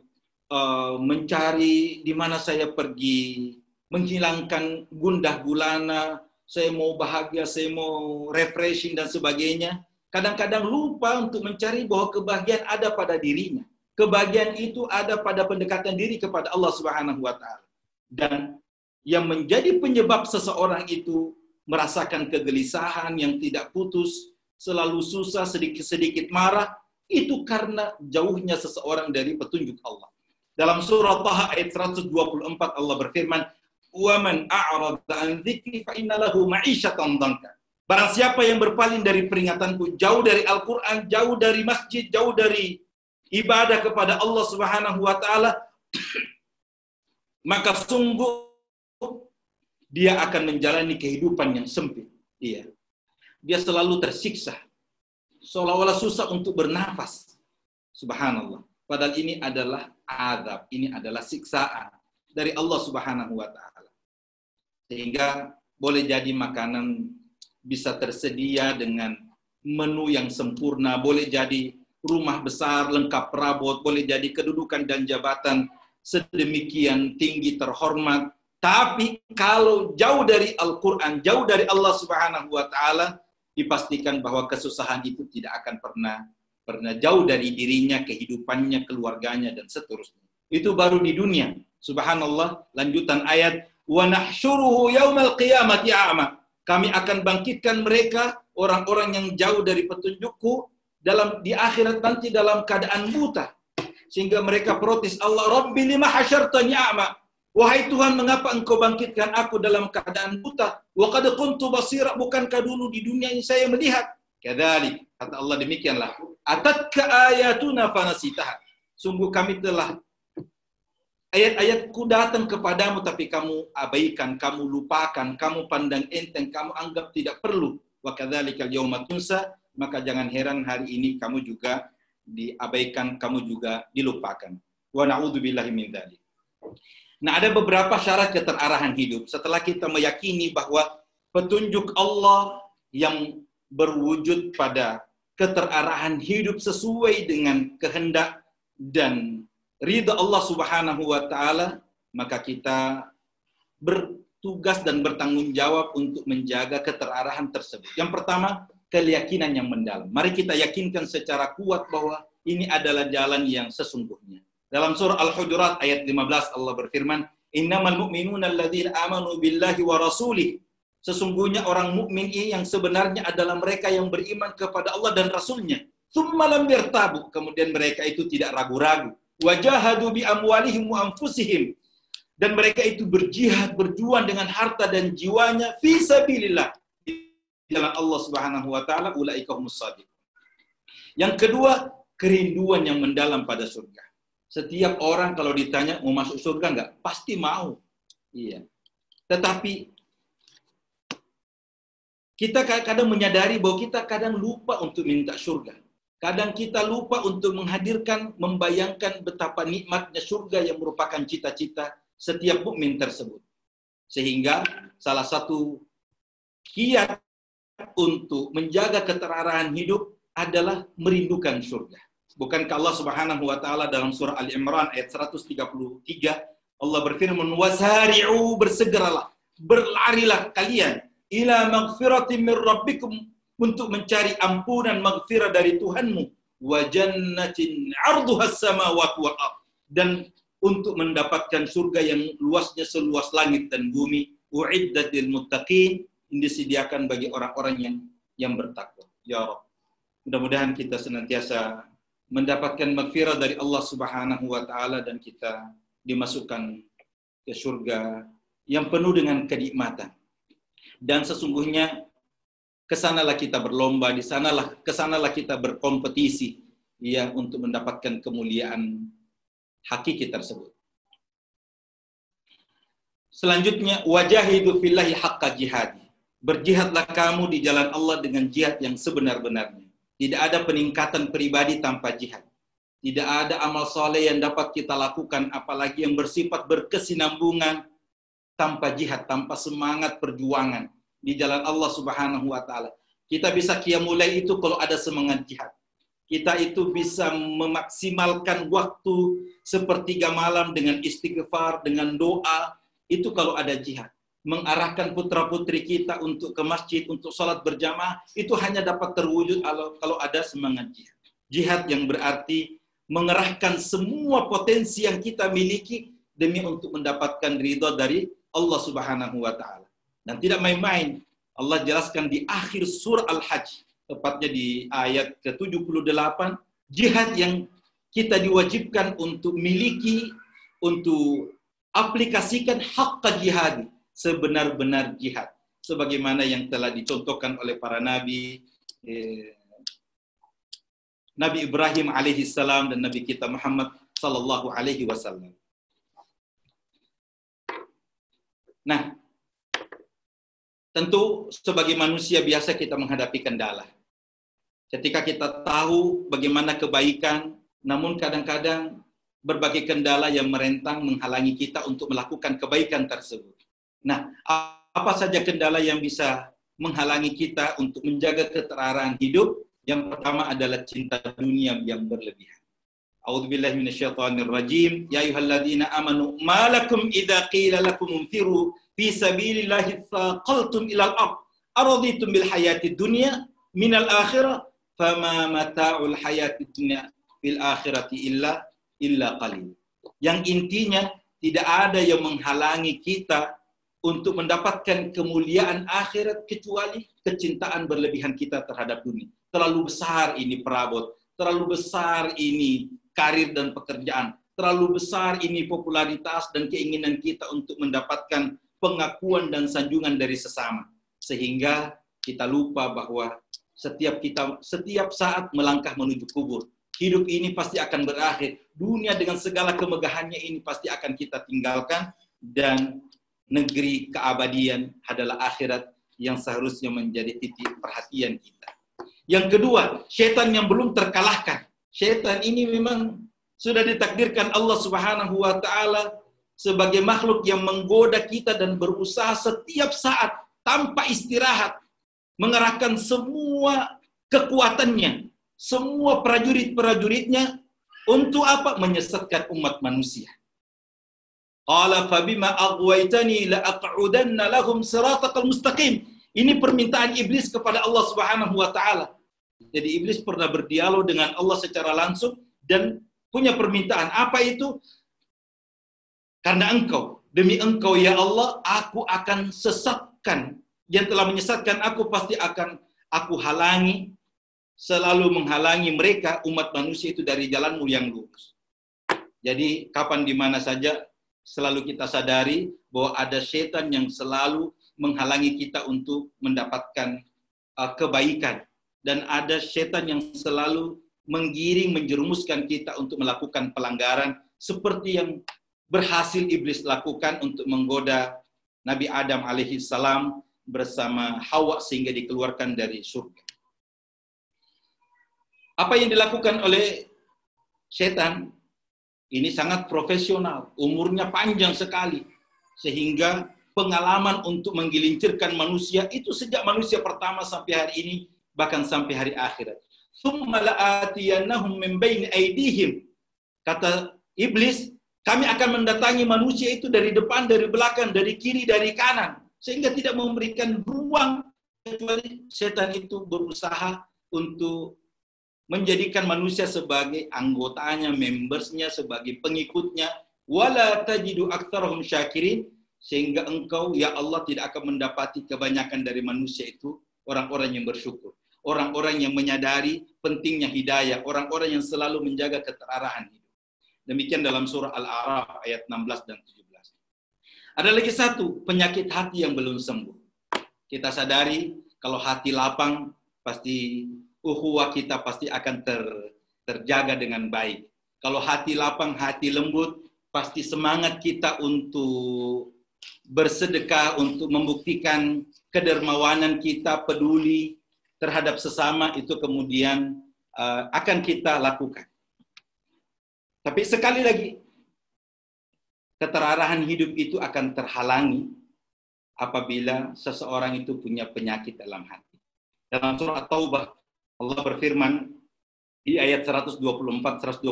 mencari di mana saya pergi, menghilangkan gundah gulana, saya mau bahagia, saya mau refreshing dan sebagainya. Kadang-kadang lupa untuk mencari bahwa kebahagiaan ada pada dirinya. Kebahagiaan itu ada pada pendekatan diri kepada Allah Subhanahu wa taala. Dan yang menjadi penyebab seseorang itu merasakan kegelisahan yang tidak putus, selalu susah, sedikit-sedikit marah, itu karena jauhnya seseorang dari petunjuk Allah. Dalam surah Taha ayat 124 Allah berfirman, "Waman a'rada an dzikri fa inna lahu ma'isyatan dhanka." Barang siapa yang berpaling dari peringatanku, jauh dari Al-Qur'an, jauh dari masjid, jauh dari ibadah kepada Allah Subhanahu wa taala, maka sungguh dia akan menjalani kehidupan yang sempit. Iya. Dia selalu tersiksa. Seolah-olah susah untuk bernafas. Subhanallah. Padahal ini adalah azab, ini adalah siksaan dari Allah Subhanahu wa taala. Sehingga boleh jadi makanan bisa tersedia dengan menu yang sempurna, boleh jadi rumah besar lengkap perabot, boleh jadi kedudukan dan jabatan sedemikian tinggi terhormat, tapi kalau jauh dari Al-Qur'an, jauh dari Allah Subhanahu wa taala, dipastikan bahwa kesusahan itu tidak akan pernah jauh dari dirinya, kehidupannya, keluarganya, dan seterusnya. Itu baru di dunia. Subhanallah, lanjutan ayat, wa nahsyuruhu yaumal qiyamati a'ma. Kami akan bangkitkan mereka, orang-orang yang jauh dari petunjukku, di akhirat nanti dalam keadaan buta. Sehingga mereka protes, Allah, Rabbi lima hasyartani a'ma. Wahai Tuhan, mengapa engkau bangkitkan aku dalam keadaan buta? Wa qad kuntu basira, bukankah dulu di dunia ini saya melihat? Kadzalik, kata Allah, demikianlah. Atatka ayatuna fanasitaha. Sungguh kami telah ayat-ayatku datang kepadamu tapi kamu abaikan, kamu lupakan, kamu pandang enteng, kamu anggap tidak perlu. Wa kadzalikal yauma tunsa, maka jangan heran hari ini kamu juga diabaikan, kamu juga dilupakan. Wa na'udzubillahi min dzalik. Nah, ada beberapa syarat keterarahan hidup. Setelah kita meyakini bahwa petunjuk Allah yang berwujud pada keterarahan hidup sesuai dengan kehendak dan ridha Allah Subhanahu wa taala, maka kita bertugas dan bertanggung jawab untuk menjaga keterarahan tersebut. Yang pertama, keyakinan yang mendalam. Mari kita yakinkan secara kuat bahwa ini adalah jalan yang sesungguhnya. Dalam surah Al-Hujurat ayat 15 Allah berfirman, "Innamal mu'minuna alladzina amanu billahi wa rasulih." Sesungguhnya orang mukmin ini yang sebenarnya adalah mereka yang beriman kepada Allah dan Rasulnya. Tsumma lam yartabu, kemudian mereka itu tidak ragu-ragu. Wajahadu bi amwalihim wa anfusihim, dan mereka itu berjihad, berjuang dengan harta dan jiwanya fi sabilillah, di jalan Allah Subhanahu wa taala, ulaika humus shadiqun. Yang kedua, kerinduan yang mendalam pada surga. Setiap orang kalau ditanya mau masuk surga enggak, pasti mau. Iya. Tetapi kita kadang menyadari bahwa kita kadang lupa untuk minta surga. Kadang kita lupa untuk menghadirkan, membayangkan betapa nikmatnya surga yang merupakan cita-cita setiap mukmin tersebut. Sehingga salah satu kiat untuk menjaga keterarahan hidup adalah merindukan surga. Bukankah Allah Subhanahu wa taala dalam surah Al-Imran ayat 133 Allah berfirman, "Wasari'u", bersegeralah, berlarilah kalian ila maghfiratin min rabbikum, untuk mencari ampunan maghfirah dari Tuhanmu, wa jannatin 'arduhas samawati wal ardh, dan untuk mendapatkan surga yang luasnya seluas langit dan bumi, u'iddat lil muttaqin, disediakan bagi orang-orang yang bertakwa. Ya Rabb, mudah-mudahan kita senantiasa mendapatkan maghfirah dari Allah Subhanahu wa taala dan kita dimasukkan ke surga yang penuh dengan kenikmatan. Dan sesungguhnya kesanalah kita berlomba, kesanalah kita berkompetisi, ya, untuk mendapatkan kemuliaan hakiki tersebut. Selanjutnya, wajahidu fillahi haqqa jihadi. Berjihadlah kamu di jalan Allah dengan jihad yang sebenar-benarnya. Tidak ada peningkatan pribadi tanpa jihad. Tidak ada amal soleh yang dapat kita lakukan, apalagi yang bersifat berkesinambungan, tanpa jihad, tanpa semangat perjuangan di jalan Allah Subhanahu wa taala. Kita bisa qiyamul lail itu kalau ada semangat jihad. kita itu bisa memaksimalkan waktu sepertiga malam dengan istighfar, dengan doa, itu kalau ada jihad. Mengarahkan putra-putri kita untuk ke masjid, untuk sholat berjamaah, itu hanya dapat terwujud kalau ada semangat jihad. Jihad yang berarti mengerahkan semua potensi yang kita miliki demi untuk mendapatkan ridha dari Allah Subhanahu wa Ta'ala. Dan tidak main-main. Allah jelaskan di akhir surah Al-Hajj, tepatnya di ayat ke-78, jihad yang kita diwajibkan untuk miliki, untuk aplikasikan haqqa jihad, sebenar-benar jihad. Sebagaimana yang telah dicontohkan oleh para nabi, Nabi Ibrahim alaihissalam dan Nabi kita Muhammad sallallahu alaihi wasallam. Nah, tentu sebagai manusia biasa kita menghadapi kendala. Ketika kita tahu bagaimana kebaikan, namun kadang-kadang berbagai kendala yang merentang menghalangi kita untuk melakukan kebaikan tersebut. Nah, apa saja kendala yang bisa menghalangi kita untuk menjaga keterarahan hidup? Yang pertama adalah cinta dunia yang berlebihan. A'udzubillahi minasyaitonirrajim. Ya ayyuhalladzina amanu ma lakum idza qila lakum unfiru fi sabilillahi tsaqaltum ilal ard araditum bil hayatid dunya minal akhirah fama mata'ul hayatid dunya fil akhirati illa qalil. Yang intinya tidak ada yang menghalangi kita untuk mendapatkan kemuliaan akhirat kecuali kecintaan berlebihan kita terhadap dunia. Terlalu besar ini perabot, terlalu besar ini karir dan pekerjaan, terlalu besar ini popularitas dan keinginan kita untuk mendapatkan pengakuan dan sanjungan dari sesama. Sehingga kita lupa bahwa setiap saat melangkah menuju kubur. Hidup ini pasti akan berakhir. Dunia dengan segala kemegahannya ini pasti akan kita tinggalkan. Dan negeri keabadian adalah akhirat yang seharusnya menjadi titik perhatian kita. Yang kedua, syaitan yang belum terkalahkan. Syaitan ini memang sudah ditakdirkan Allah Subhanahu wa Ta'ala sebagai makhluk yang menggoda kita dan berusaha setiap saat tanpa istirahat mengerahkan semua kekuatannya, semua prajurit-prajuritnya untuk apa? Menyesatkan umat manusia. Qala fabima aghwaytani la aq'udanna lahum siratal mustaqim. Ini permintaan iblis kepada Allah Subhanahu wa Ta'ala. Jadi iblis pernah berdialog dengan Allah secara langsung dan punya permintaan. Apa itu? Karena engkau, demi engkau ya Allah, aku akan sesatkan. Yang telah menyesatkan aku pasti akan aku halangi, selalu menghalangi mereka, umat manusia itu dari jalanmu yang lurus. Jadi kapan di mana saja selalu kita sadari bahwa ada setan yang selalu menghalangi kita untuk mendapatkan kebaikan. Dan ada setan yang selalu menggiring, menjerumuskan kita untuk melakukan pelanggaran seperti yang berhasil iblis lakukan untuk menggoda Nabi Adam alaihissalam bersama Hawa sehingga dikeluarkan dari surga. Apa yang dilakukan oleh setan ini sangat profesional, umurnya panjang sekali, sehingga pengalaman untuk menggelincirkan manusia itu sejak manusia pertama sampai hari ini, bahkan sampai hari akhirat. Tsumma la'atiyannahum min baini aydihim. Kata iblis, kami akan mendatangi manusia itu dari depan, dari belakang, dari kiri, dari kanan, sehingga tidak memberikan ruang kecuali setan itu berusaha untuk menjadikan manusia sebagai anggotanya, membersnya, sebagai pengikutnya. Wala tajidu aktsarahum syakirin, sehingga engkau ya Allah tidak akan mendapati kebanyakan dari manusia itu orang-orang yang bersyukur. Orang-orang yang menyadari pentingnya hidayah, orang-orang yang selalu menjaga keterarahan hidup. Demikian dalam surah Al-A'raf ayat 16 dan 17. Ada lagi satu, penyakit hati yang belum sembuh. Kita sadari kalau hati lapang, pasti ukhuwah kita pasti akan terjaga dengan baik. Kalau hati lapang, hati lembut, pasti semangat kita untuk bersedekah, untuk membuktikan kedermawanan kita, peduli terhadap sesama, itu kemudian akan kita lakukan. Tapi sekali lagi, keterarahan hidup itu akan terhalangi apabila seseorang itu punya penyakit dalam hati. Dalam surah At-Taubah, Allah berfirman Di ayat 124, 125.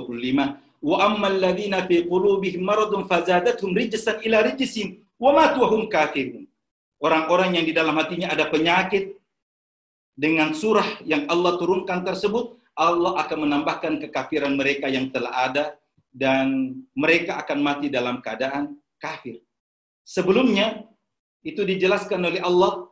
Wa ammal ladzina fi qulubihim maradun fazadathum rijsan ila rijsin wa matu wa hum kafirun. Orang-orang yang di dalam hatinya ada penyakit, dengan surah yang Allah turunkan tersebut, Allah akan menambahkan kekafiran mereka yang telah ada dan mereka akan mati dalam keadaan kafir. Sebelumnya itu dijelaskan oleh Allah,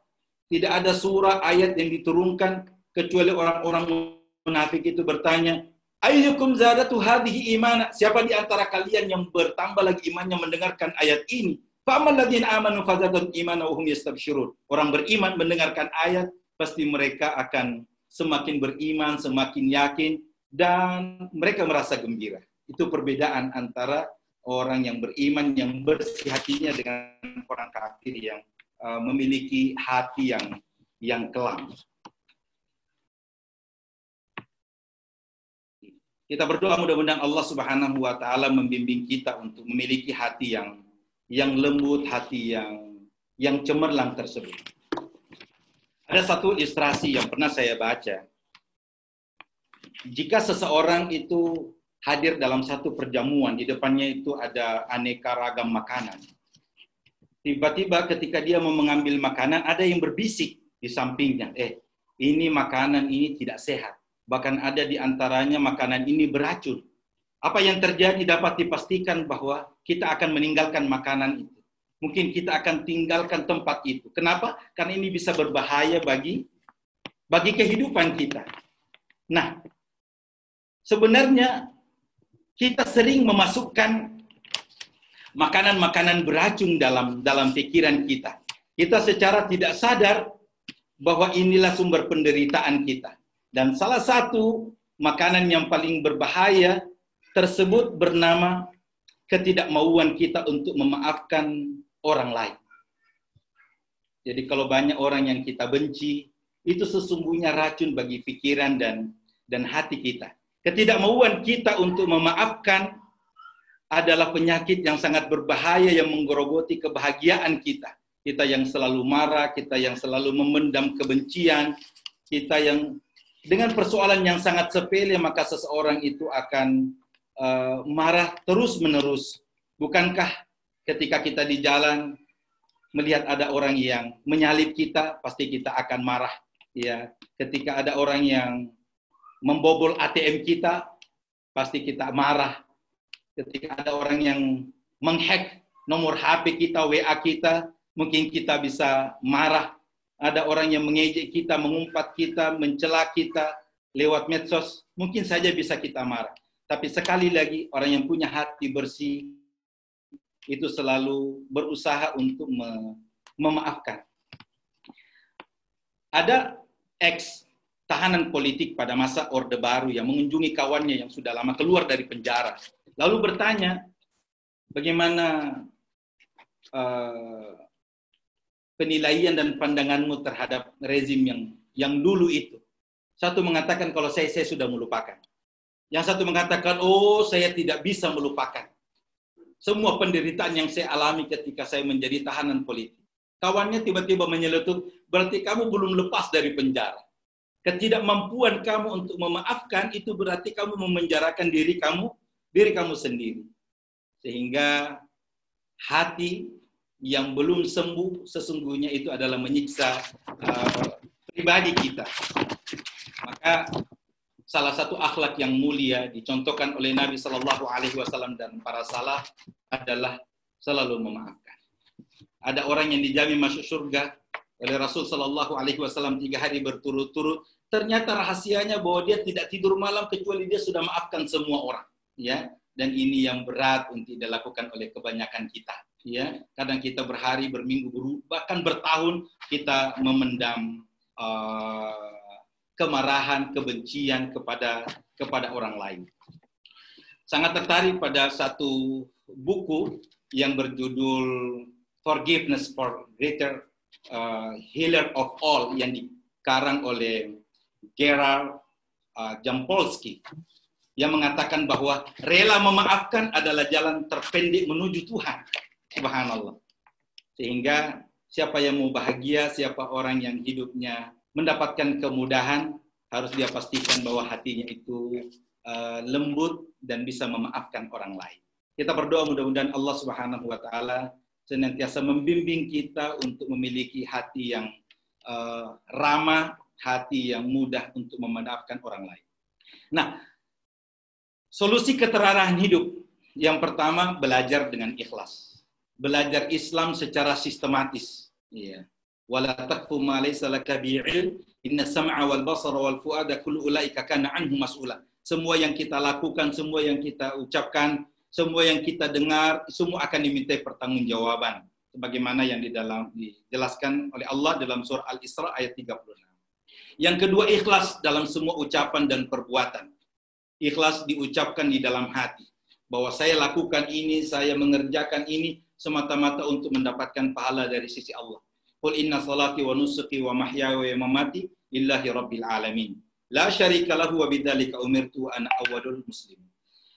tidak ada surah ayat yang diturunkan kecuali orang-orang munafik itu bertanya, ayyukum zadatu hadhihi imana? Siapa di antara kalian yang bertambah lagi imannya mendengarkan ayat ini? Fa'amal ladzina amanu fazadahum imana wa hum yastabsyirun. Orang beriman mendengarkan ayat, pasti mereka akan semakin beriman, semakin yakin, dan mereka merasa gembira. Itu perbedaan antara orang yang beriman, yang bersih hatinya, dengan orang kafir yang memiliki hati yang kelam. Kita berdoa mudah-mudahan Allah Subhanahu wa taala membimbing kita untuk memiliki hati yang lembut, hati yang cemerlang tersebut. Ada satu ilustrasi yang pernah saya baca. Jika seseorang itu hadir dalam satu perjamuan, di depannya itu ada aneka ragam makanan. Tiba-tiba ketika dia mau mengambil makanan, ada yang berbisik di sampingnya, ini makanan ini tidak sehat. Bahkan ada di antaranya makanan ini beracun. Apa yang terjadi dapat dipastikan bahwa kita akan meninggalkan makanan itu. Mungkin kita akan tinggalkan tempat itu. Kenapa? Karena ini bisa berbahaya bagi kehidupan kita. Nah, sebenarnya kita sering memasukkan makanan-makanan beracun dalam pikiran kita. Kita secara tidak sadar bahwa inilah sumber penderitaan kita. Dan salah satu makanan yang paling berbahaya tersebut bernama ketidakmauan kita untuk memaafkan orang lain. Jadi kalau banyak orang yang kita benci, itu sesungguhnya racun bagi pikiran dan hati kita. Ketidakmauan kita untuk memaafkan adalah penyakit yang sangat berbahaya yang menggerogoti kebahagiaan kita. Kita yang selalu marah, kita yang selalu memendam kebencian, kita yang dengan persoalan yang sangat sepele, maka seseorang itu akan marah terus-menerus. Bukankah ketika kita di jalan melihat ada orang yang menyalip kita, pasti kita akan marah. Ya, ketika ada orang yang membobol ATM kita, pasti kita marah. Ketika ada orang yang menghack nomor HP kita, WA kita, mungkin kita bisa marah. Ada orang yang mengejek kita, mengumpat kita, mencela kita lewat medsos, mungkin saja bisa kita marah. Tapi sekali lagi, orang yang punya hati bersih itu selalu berusaha untuk memaafkan. Ada tahanan politik pada masa Orde Baru yang mengunjungi kawannya yang sudah lama keluar dari penjara. Lalu bertanya, bagaimana penilaian dan pandanganmu terhadap rezim yang dulu itu? Satu mengatakan, kalau saya sudah melupakan. Yang satu mengatakan, saya tidak bisa melupakan semua penderitaan yang saya alami ketika saya menjadi tahanan politik. Kawannya tiba-tiba menyeletuk, berarti kamu belum lepas dari penjara. Ketidakmampuan kamu untuk memaafkan itu berarti kamu memenjarakan diri kamu sendiri. Sehingga hati yang belum sembuh sesungguhnya itu adalah menyiksa pribadi kita. Maka salah satu akhlak yang mulia dicontohkan oleh Nabi Shallallahu Alaihi Wasallam dan para salaf adalah selalu memaafkan. Ada orang yang dijamin masuk surga oleh Rasul Shallallahu Alaihi Wasallam 3 hari berturut-turut. Ternyata rahasianya bahwa dia tidak tidur malam kecuali dia sudah maafkan semua orang. Ya, dan ini yang berat untuk dilakukan oleh kebanyakan kita. Ya, kadang kita berhari, berminggu, bahkan bertahun kita memendam kemarahan, kebencian kepada orang lain. Sangat tertarik pada satu buku yang berjudul Forgiveness for Greater Healer of All yang dikarang oleh Gerard Jampolsky yang mengatakan bahwa rela memaafkan adalah jalan terpendek menuju Tuhan. Subhanallah. Sehingga siapa yang mau bahagia, siapa orang yang hidupnya mendapatkan kemudahan, harus dia pastikan bahwa hatinya itu lembut dan bisa memaafkan orang lain. Kita berdoa mudah-mudahan Allah Subhanahu wa taala senantiasa membimbing kita untuk memiliki hati yang ramah, hati yang mudah untuk memaafkan orang lain. Nah, solusi keterarahan hidup yang pertama, belajar dengan ikhlas. Belajar Islam secara sistematis. Iya. Wala taqfu ma laysa laka bi'ilm, inna sam'a wal basara wal fuada kullu ulaika kana anhu mas'ula. Semua yang kita lakukan, semua yang kita ucapkan, semua yang kita dengar, semua akan dimintai pertanggungjawaban. Sebagaimana yang dijelaskan oleh Allah dalam surah Al-Isra ayat 36. Yang kedua, ikhlas dalam semua ucapan dan perbuatan. Ikhlas diucapkan di dalam hati. Bahwa saya lakukan ini, saya mengerjakan ini semata-mata untuk mendapatkan pahala dari sisi Allah. Qul inna salati wa nusuki wa mahyaya wa mamati lillahi rabbil alamin. La syarika lahu wa bidzalika umirtu wa ana awwalul muslimin.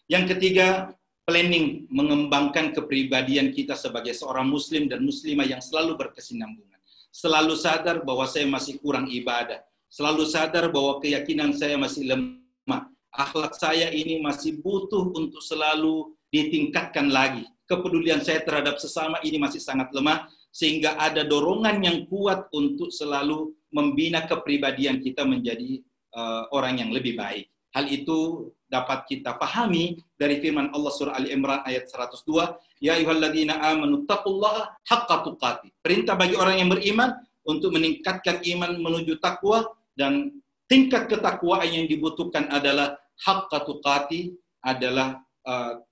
Yang ketiga, planning, mengembangkan kepribadian kita sebagai seorang muslim dan muslimah yang selalu berkesinambungan. Selalu sadar bahwa saya masih kurang ibadah. Selalu sadar bahwa keyakinan saya masih lemah. Akhlak saya ini masih butuh untuk selalu ditingkatkan lagi. Kepedulian saya terhadap sesama ini masih sangat lemah, sehingga ada dorongan yang kuat untuk selalu membina kepribadian kita menjadi orang yang lebih baik. Hal itu dapat kita pahami dari firman Allah surah Ali Imran ayat 102, Ya ayyuhalladzina amanu taqullaha haqqa tuqatih. Perintah bagi orang yang beriman untuk meningkatkan iman menuju takwa, dan tingkat ketakwaan yang dibutuhkan adalah haqqa tuqatih, adalah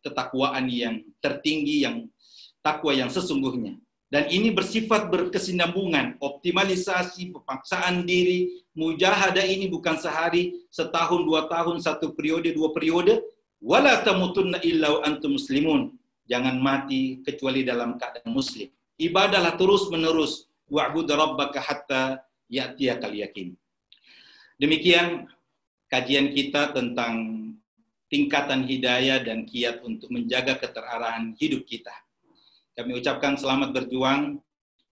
ketakwaan yang tertinggi, yang takwa yang sesungguhnya. Dan ini bersifat berkesinambungan, optimalisasi, pepaksaan diri, mujahadah ini bukan sehari, setahun, 2 tahun, 1 periode, 2 periode. Wala tamutunna illa wa antum muslimun. Jangan mati kecuali dalam keadaan muslim. Ibadahlah terus menerus. Wa'bud rabbaka hatta ya'tiyakal yakin. Demikian kajian kita tentang tingkatan hidayah dan kiat untuk menjaga keterarahan hidup kita. Kami ucapkan selamat berjuang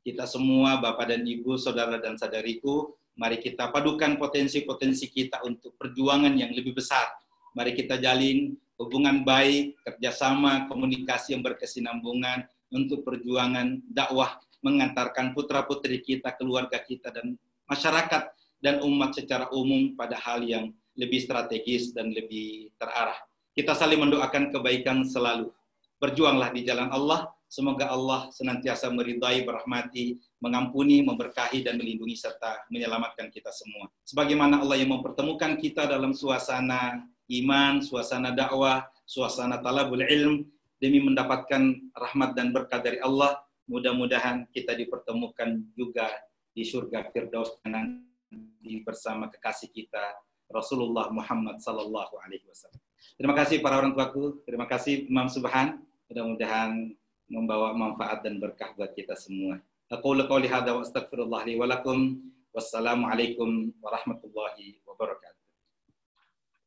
kita semua, Bapak dan Ibu, saudara dan saudariku. Mari kita padukan potensi-potensi kita untuk perjuangan yang lebih besar. Mari kita jalin hubungan baik, kerjasama, komunikasi yang berkesinambungan untuk perjuangan dakwah, mengantarkan putra-putri kita, keluarga kita, dan masyarakat dan umat secara umum pada hal yang lebih strategis dan lebih terarah. Kita saling mendoakan kebaikan selalu. Berjuanglah di jalan Allah. Semoga Allah senantiasa meridai, merahmati, mengampuni, memberkahi, dan melindungi serta menyelamatkan kita semua. Sebagaimana Allah yang mempertemukan kita dalam suasana iman, suasana dakwah, suasana talabul ilm, demi mendapatkan rahmat dan berkah dari Allah, mudah-mudahan kita dipertemukan juga di surga Firdaus nanti bersama kekasih kita, Rasulullah Muhammad sallallahu alaihi wasallam. Terima kasih para orang tuaku, terima kasih Imam Subhan, mudah-mudahan membawa manfaat dan berkah buat kita semua. Aqulu qouli hadza wa astaghfirullah li wa lakum. Wassalamualaikum warahmatullahi wabarakatuh.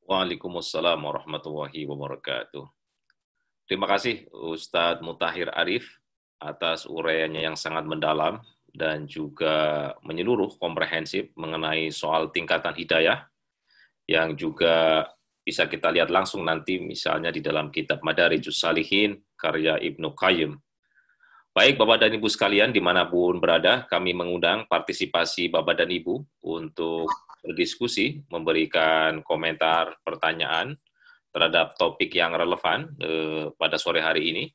Waalaikumsalam warahmatullahi wabarakatuh. Terima kasih Ustadz Mutahhir Arif atas uraiannya yang sangat mendalam dan juga menyeluruh, komprehensif mengenai soal tingkatan hidayah yang juga bisa kita lihat langsung nanti misalnya di dalam kitab Madarijus Salihin karya Ibnu Qayyim. Baik Bapak dan Ibu sekalian dimanapun berada, kami mengundang partisipasi Bapak dan Ibu untuk berdiskusi, memberikan komentar, pertanyaan terhadap topik yang relevan pada sore hari ini,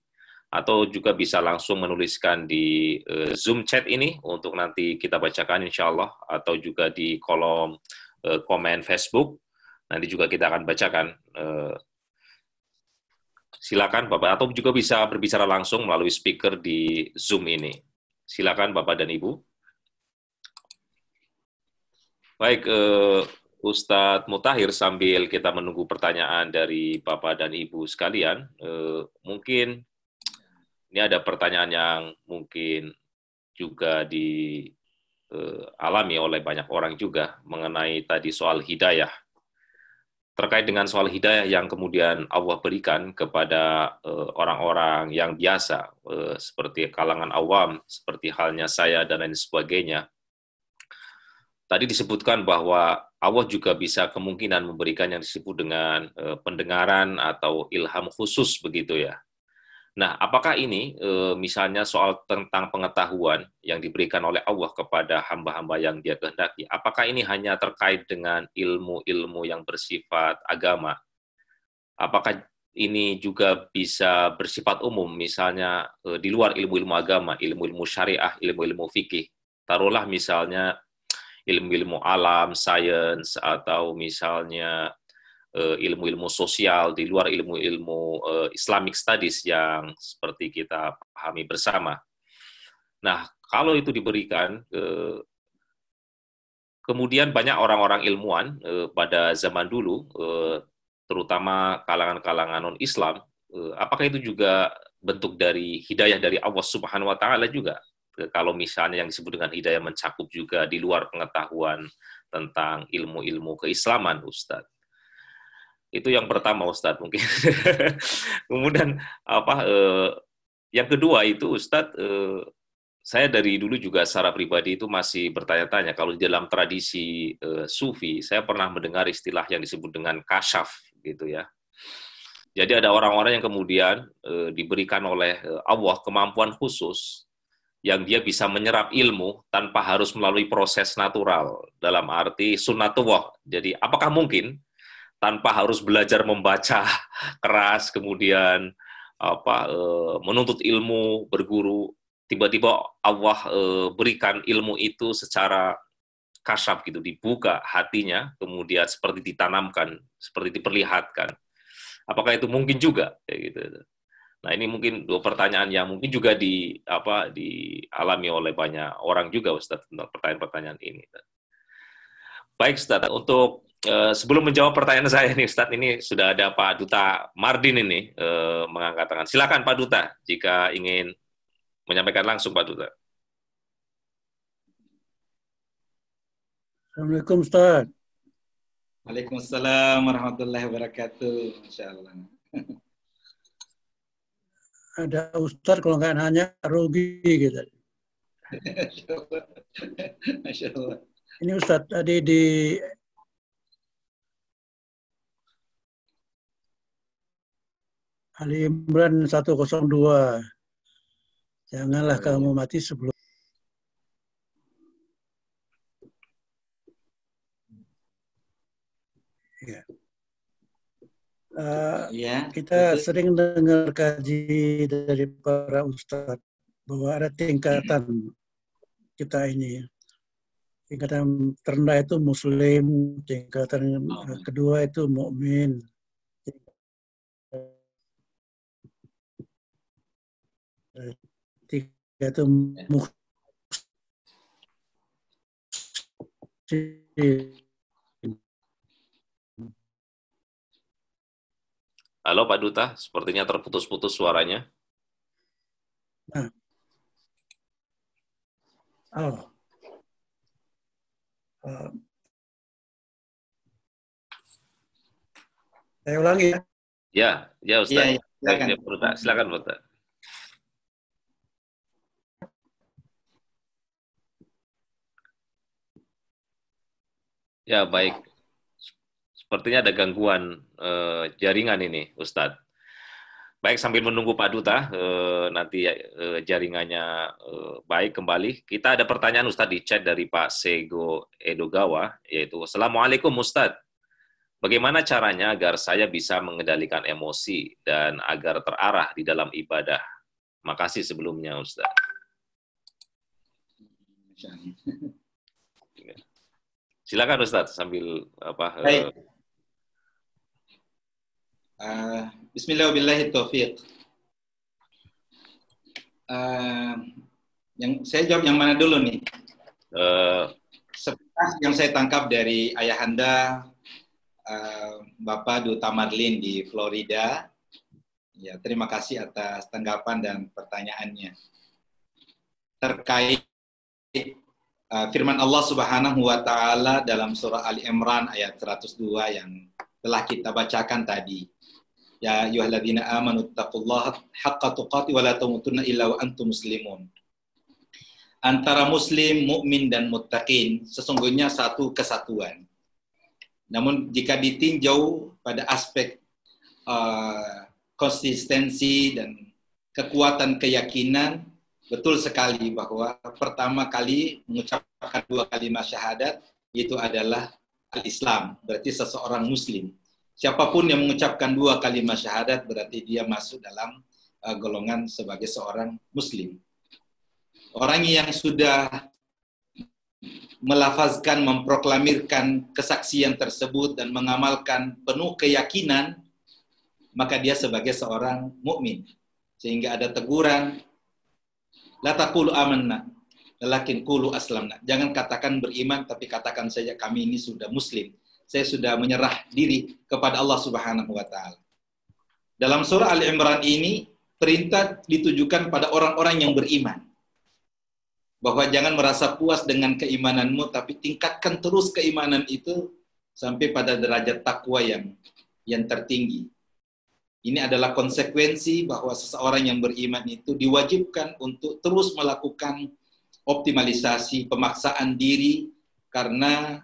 atau juga bisa langsung menuliskan di Zoom chat ini untuk nanti kita bacakan insya Allah, atau juga di kolom komen Facebook. Nanti juga kita akan bacakan. Silakan Bapak, atau juga bisa berbicara langsung melalui speaker di Zoom ini. Silakan Bapak dan Ibu. Baik, Ustadz Mutahhir, sambil kita menunggu pertanyaan dari Bapak dan Ibu sekalian, mungkin ini ada pertanyaan yang mungkin juga dialami oleh banyak orang juga mengenai tadi soal hidayah. Terkait dengan soal hidayah yang kemudian Allah berikan kepada orang-orang yang biasa, seperti kalangan awam, seperti halnya saya dan lain sebagainya. tadi disebutkan bahwa Allah juga bisa kemungkinan memberikan yang disebut dengan pendengaran atau ilham khusus begitu ya. Nah, apakah ini misalnya soal tentang pengetahuan yang diberikan oleh Allah kepada hamba-hamba yang Dia kehendaki, apakah ini hanya terkait dengan ilmu-ilmu yang bersifat agama? Apakah ini juga bisa bersifat umum, misalnya di luar ilmu-ilmu agama, ilmu-ilmu syariah, ilmu-ilmu fikih? Taruhlah misalnya ilmu-ilmu alam, sains, atau misalnya ilmu-ilmu sosial di luar ilmu-ilmu Islamic Studies yang seperti kita pahami bersama. Nah, kalau itu diberikan, kemudian banyak orang-orang ilmuwan pada zaman dulu, terutama kalangan-kalangan non-Islam, apakah itu juga bentuk dari hidayah dari Allah Subhanahu wa Ta'ala juga? Kalau misalnya yang disebut dengan hidayah mencakup juga di luar pengetahuan tentang ilmu-ilmu keislaman, Ustadz. Itu yang pertama, Ustadz, mungkin. Kemudian yang kedua itu, Ustadz, saya dari dulu juga secara pribadi itu masih bertanya-tanya, kalau di dalam tradisi Sufi, saya pernah mendengar istilah yang disebut dengan kasyaf, gitu ya. Jadi ada orang-orang yang kemudian diberikan oleh Allah kemampuan khusus yang dia bisa menyerap ilmu tanpa harus melalui proses natural, dalam arti sunnatullah. Jadi apakah mungkin tanpa harus belajar membaca keras, kemudian menuntut ilmu, berguru, tiba-tiba Allah berikan ilmu itu secara kasyaf gitu, dibuka hatinya, kemudian seperti ditanamkan, seperti diperlihatkan. Apakah itu mungkin juga? Kayak gitu. Nah, ini mungkin dua pertanyaan yang mungkin juga dialami oleh banyak orang juga, Ustaz, tentang pertanyaan-pertanyaan ini. Baik, Ustaz, untuk sebelum menjawab pertanyaan saya nih, Ustadz, ini sudah ada Pak Duta Mardin ini mengangkat tangan. Silakan Pak Duta, jika ingin menyampaikan langsung, Pak Duta. Assalamualaikum, Ustaz. Waalaikumsalam warahmatullahi wabarakatuh. Masya Allah. Ada Ustaz kalau nggak nanya rugi gitu. Masya Allah. Ini Ustaz tadi di Ali Imran 102. Janganlah kamu mati sebelum. Ya. Kita sering dengar kaji dari para ustadz bahwa ada tingkatan kita ini. Tingkatan terendah itu muslim, tingkatan kedua itu mukmin. Tiga itu muhsin. Halo Pak Duta, sepertinya terputus-putus suaranya. Nah. Saya ulangi ya. Ya Ustaz. Ya, silakan. Silakan, Ustaz. Ya, baik. Sepertinya ada gangguan jaringan ini, Ustadz. Baik, sambil menunggu Pak Duta, nanti jaringannya baik kembali. Kita ada pertanyaan Ustadz di chat dari Pak Sego Edogawa, yaitu, Assalamualaikum Ustadz. Bagaimana caranya agar saya bisa mengendalikan emosi dan agar terarah di dalam ibadah? Makasih sebelumnya, Ustadz. Silakan Ustadz, sambil Bismillahirrahmanirrahim. Yang saya jawab yang mana dulu nih? Sepatah yang saya tangkap dari ayahanda Bapak Duta Marlin di Florida. Ya, terima kasih atas tanggapan dan pertanyaannya terkait firman Allah Subhanahu wa taala dalam surah Ali Imran ayat 102 yang telah kita bacakan tadi. Ya ayyuhalladzina amanu taqullaha haqqa tuqatih wa la tamutunna illa wa antum muslimun. antara muslim, mukmin dan muttaqin sesungguhnya satu kesatuan. Namun jika ditinjau pada aspek konsistensi dan kekuatan keyakinan, betul sekali bahwa pertama kali mengucapkan 2 kalimat syahadat itu adalah al-Islam, berarti seseorang muslim. Siapapun yang mengucapkan 2 kalimat syahadat berarti dia masuk dalam golongan sebagai seorang muslim. Orang yang sudah melafazkan, memproklamirkan kesaksian tersebut dan mengamalkan penuh keyakinan, maka dia sebagai seorang mukmin. Sehingga ada teguran, la taqulu amanna, walakin qulu aslamna. Jangan katakan beriman, tapi katakan saja kami ini sudah muslim. Saya sudah menyerah diri kepada Allah Subhanahu wa taala. Dalam surah Al-Imran ini perintah ditujukan pada orang-orang yang beriman. Bahwa jangan merasa puas dengan keimananmu, tapi tingkatkan terus keimanan itu sampai pada derajat takwa yang tertinggi. Ini adalah konsekuensi bahwa seseorang yang beriman itu diwajibkan untuk terus melakukan optimalisasi, pemaksaan diri, karena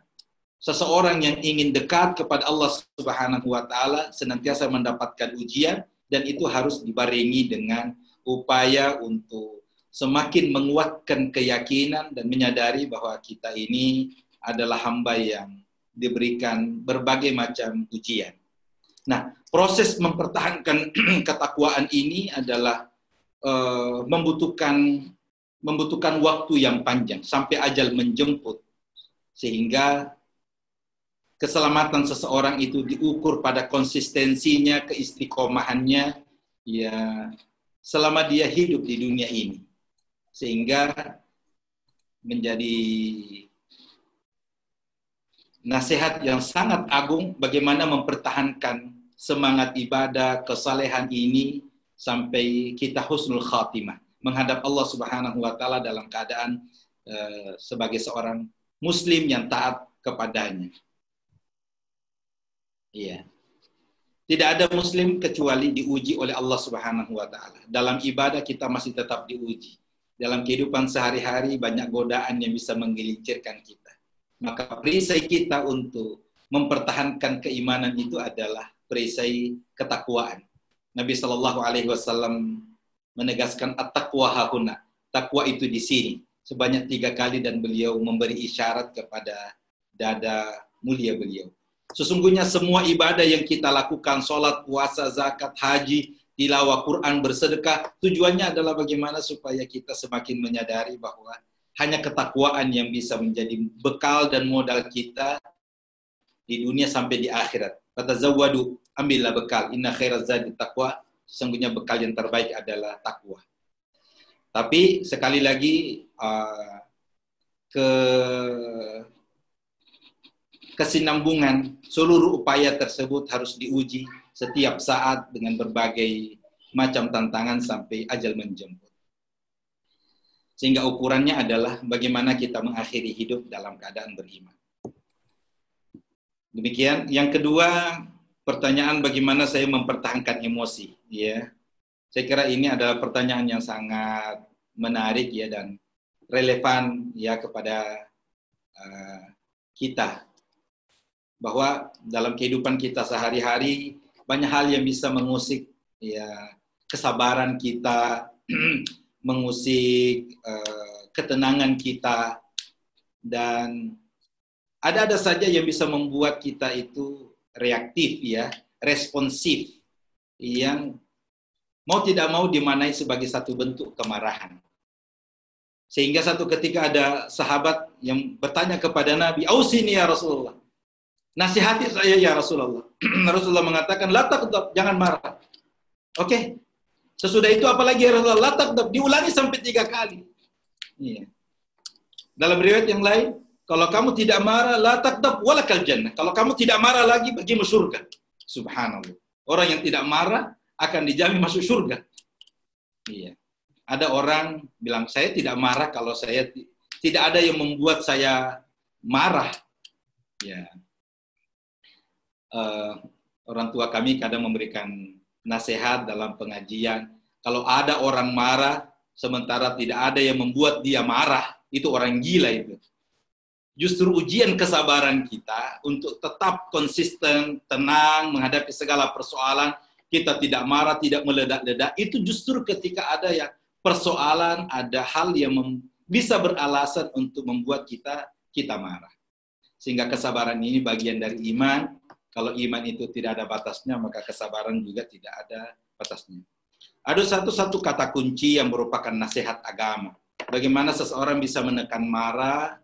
seseorang yang ingin dekat kepada Allah Subhanahu wa taala senantiasa mendapatkan ujian, dan itu harus dibarengi dengan upaya untuk semakin menguatkan keyakinan dan menyadari bahwa kita ini adalah hamba yang diberikan berbagai macam ujian. Nah, proses mempertahankan ketakwaan ini adalah membutuhkan waktu yang panjang sampai ajal menjemput, sehingga keselamatan seseorang itu diukur pada konsistensinya, keistiqomahannya, ya selama dia hidup di dunia ini. Sehingga menjadi nasihat yang sangat agung bagaimana mempertahankan semangat ibadah, kesalehan ini sampai kita husnul khatimah, menghadap Allah Subhanahu wa taala dalam keadaan sebagai seorang muslim yang taat kepadanya. Iya. Tidak ada muslim kecuali diuji oleh Allah Subhanahu wa taala. Dalam ibadah kita masih tetap diuji. Dalam kehidupan sehari-hari banyak godaan yang bisa menggelincirkan kita. Maka perisai kita untuk mempertahankan keimanan itu adalah perisai ketakwaan. Nabi Shallallahu Alaihi Wasallam menegaskan at-taqwa hahuna. Takwa itu di sini sebanyak 3 kali, dan beliau memberi isyarat kepada dada mulia beliau. Sesungguhnya semua ibadah yang kita lakukan, sholat, puasa, zakat, haji, tilawah Quran, bersedekah, tujuannya adalah bagaimana supaya kita semakin menyadari bahwa hanya ketakwaan yang bisa menjadi bekal dan modal kita di dunia sampai di akhirat. Fatazawwadu, ambillah bekal. Inna khairaz zadi taqwa. Sesungguhnya bekal yang terbaik adalah takwa. Tapi sekali lagi kesinambungan seluruh upaya tersebut harus diuji setiap saat dengan berbagai macam tantangan sampai ajal menjemput. Sehingga ukurannya adalah bagaimana kita mengakhiri hidup dalam keadaan beriman. Demikian. Yang kedua, pertanyaan bagaimana saya mempertahankan emosi. Ya, saya kira ini adalah pertanyaan yang sangat menarik ya, dan relevan ya kepada kita. Bahwa dalam kehidupan kita sehari-hari banyak hal yang bisa mengusik ya kesabaran kita, mengusik ketenangan kita, dan ada saja yang bisa membuat kita itu reaktif ya, responsif, yang mau tidak mau dimaknai sebagai satu bentuk kemarahan. Sehingga satu ketika ada sahabat yang bertanya kepada Nabi, "Ausini ya Rasulullah, nasihati saya ya Rasulullah." Rasulullah mengatakan, "La taghdab, jangan marah." Oke. Sesudah itu apalagi ya Rasulullah? La taghdab, diulangi sampai 3 kali. Iya. Dalam riwayat yang lain, kalau kamu tidak marah, la taghdab walakal jannah. Kalau kamu tidak marah lagi, bagimu surga. Subhanallah. Orang yang tidak marah akan dijamin masuk surga. Iya. Ada orang bilang, saya tidak marah kalau saya tidak ada yang membuat saya marah. Ya. Orang tua kami kadang memberikan nasihat dalam pengajian. Kalau ada orang marah, sementara tidak ada yang membuat dia marah, itu orang gila itu. Justru ujian kesabaran kita untuk tetap konsisten, tenang, menghadapi segala persoalan, kita tidak marah, tidak meledak-ledak, itu justru ketika ada ya persoalan, ada hal yang bisa beralasan untuk membuat kita marah. Sehingga kesabaran ini bagian dari iman. Kalau iman itu tidak ada batasnya, maka kesabaran juga tidak ada batasnya. Ada satu kata kunci yang merupakan nasihat agama. Bagaimana seseorang bisa menekan marah,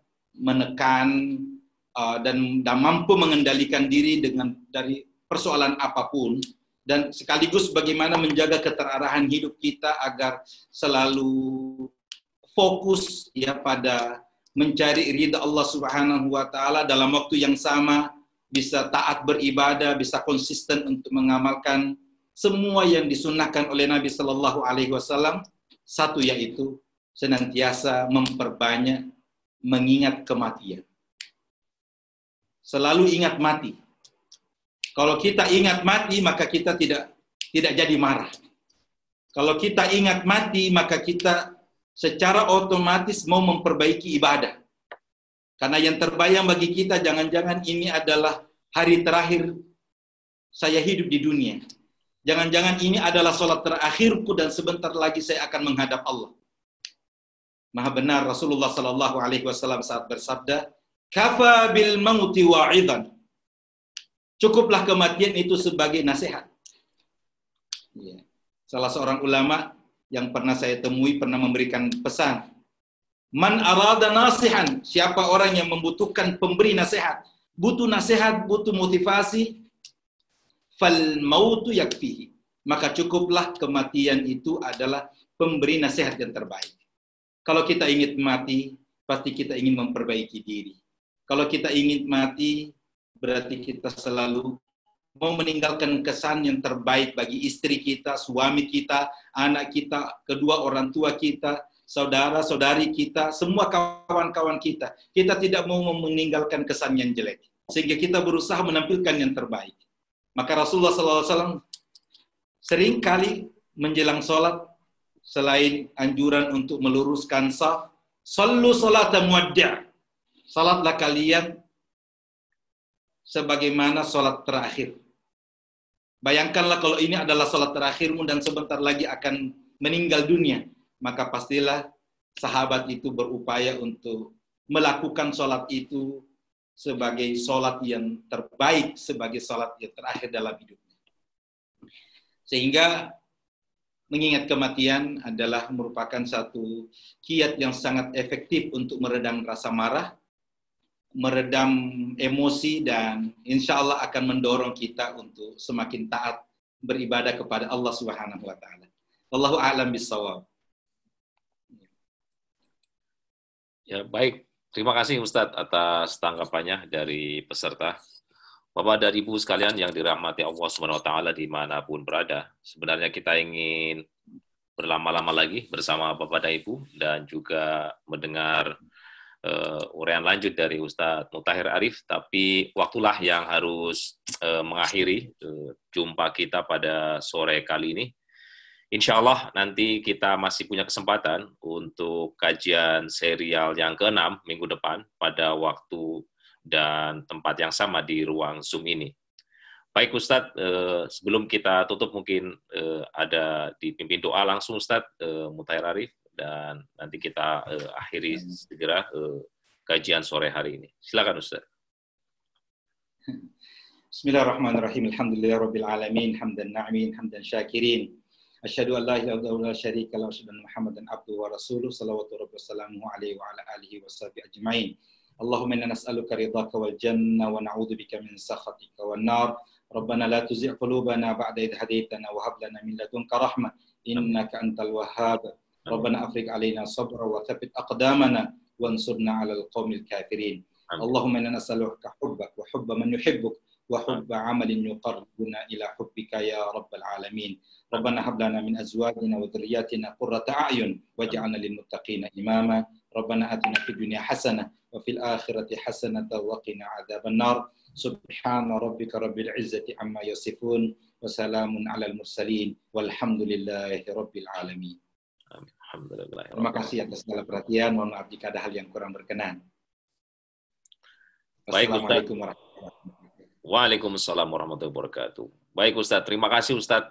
dan mampu mengendalikan diri dari persoalan apapun, dan sekaligus bagaimana menjaga keterarahan hidup kita agar selalu fokus ya pada mencari ridha Allah Subhanahu wa taala dalam waktu yang sama, bisa taat beribadah, bisa konsisten untuk mengamalkan semua yang disunnahkan oleh Nabi Sallallahu Alaihi Wasallam. Satu yaitu senantiasa memperbanyak mengingat kematian. Selalu ingat mati. Kalau kita ingat mati, maka kita tidak jadi marah. Kalau kita ingat mati, maka kita secara otomatis mau memperbaiki ibadah. Karena yang terbayang bagi kita, jangan-jangan ini adalah hari terakhir saya hidup di dunia. Jangan-jangan ini adalah sholat terakhirku dan sebentar lagi saya akan menghadap Allah. Maha benar Rasulullah Sallallahu Alaihi Wasallam saat bersabda, "Kafa bil mauti wa'idan." Cukuplah kematian itu sebagai nasihat. Ya. Salah seorang ulama yang pernah saya temui pernah memberikan pesan, man arada nasihan, siapa orang yang membutuhkan pemberi nasihat, butuh nasihat, butuh motivasi, fal mautu yakfihi, maka cukuplah kematian itu adalah pemberi nasihat yang terbaik. Kalau kita ingin mati, pasti kita ingin memperbaiki diri. Kalau kita ingin mati, berarti kita selalu mau meninggalkan kesan yang terbaik bagi istri kita, suami kita, anak kita, kedua orang tua kita, saudara-saudari kita, semua kawan-kawan kita. Kita tidak mau meninggalkan kesan yang jelek. Sehingga kita berusaha menampilkan yang terbaik. Maka Rasulullah SAW sering kali menjelang sholat, selain anjuran untuk meluruskan saf, sallu salata muwaddi', salatlah kalian sebagaimana sholat terakhir. Bayangkanlah kalau ini adalah sholat terakhirmu dan sebentar lagi akan meninggal dunia, maka pastilah sahabat itu berupaya untuk melakukan sholat itu sebagai sholat yang terbaik, sebagai sholat yang terakhir dalam hidupnya. Sehingga mengingat kematian adalah merupakan satu kiat yang sangat efektif untuk meredam rasa marah, meredam emosi, dan insya Allah akan mendorong kita untuk semakin taat beribadah kepada Allah Subhanahu wa taala. Wallahu a'lam bishawab. Ya, baik. Terima kasih Ustadz atas tanggapannya dari peserta. Bapak dan Ibu sekalian yang dirahmati Allah Subhanahu wa taala dimanapun berada. Sebenarnya kita ingin berlama-lama lagi bersama Bapak dan Ibu dan juga mendengar uraian lanjut dari Ustadz Mutahir Arif, tapi waktulah yang harus mengakhiri jumpa kita pada sore kali ini. Insya Allah nanti kita masih punya kesempatan untuk kajian serial yang ke-6 minggu depan pada waktu dan tempat yang sama di ruang Zoom ini. Baik Ustadz, sebelum kita tutup mungkin ada dipimpin doa langsung Ustadz Mutahir Arif, dan nanti kita akhiri segera kajian sore hari ini. Silakan Ustaz. Bismillahirrahmanirrahim. Alhamdulillahirabbil alamin, hamdan na'imin, hamdan syakirin. Asyhadu an la ilaha illallah wa la syarika lahu wa asyhadu anna Muhammadan abduhu wa rasuluh. Shalawatu rabbi wassalamuhu alaihi wa ala alihi washabihi ajmain. Allahumma inna nas'aluka ridhaka wal janna wa na'udzubika min sakhatika wan nar. Rabbana la tuzigh qulubana ba'da idh hadaytana wa hab lana min ladunka rahmah innaka antal wahhab. Rabbana afriq alaina sabra wa thabbit aqdamana wansurna 'alal qaumil kafirin. Allahumma inna nas'aluka hubbak wa hubba man yuhibbuk wa hubba 'amalin yuqarribuna ila hubbika ya rabbal alamin. Rabbana hab lana min azwajina wa dhurriyyatina qurrata a'yun waj'alna lil muttaqina imama. Rabbana atina fid dunya hasanah wa fil akhirati hasanah wa qina 'adzaban nar. Subhana rabbika rabbil izzati amma yasifun wa salamun 'alal mursalin walhamdulillahi rabbil alamin. Alhamdulillah. Terima kasih atas segala perhatian. Mohon maaf jika ada hal yang kurang berkenan. Baik, Ustaz. Wassalamualaikum warahmatullahi wabarakatuh. Waalaikumsalam warahmatullahi wabarakatuh. Baik Ustadz, terima kasih Ustadz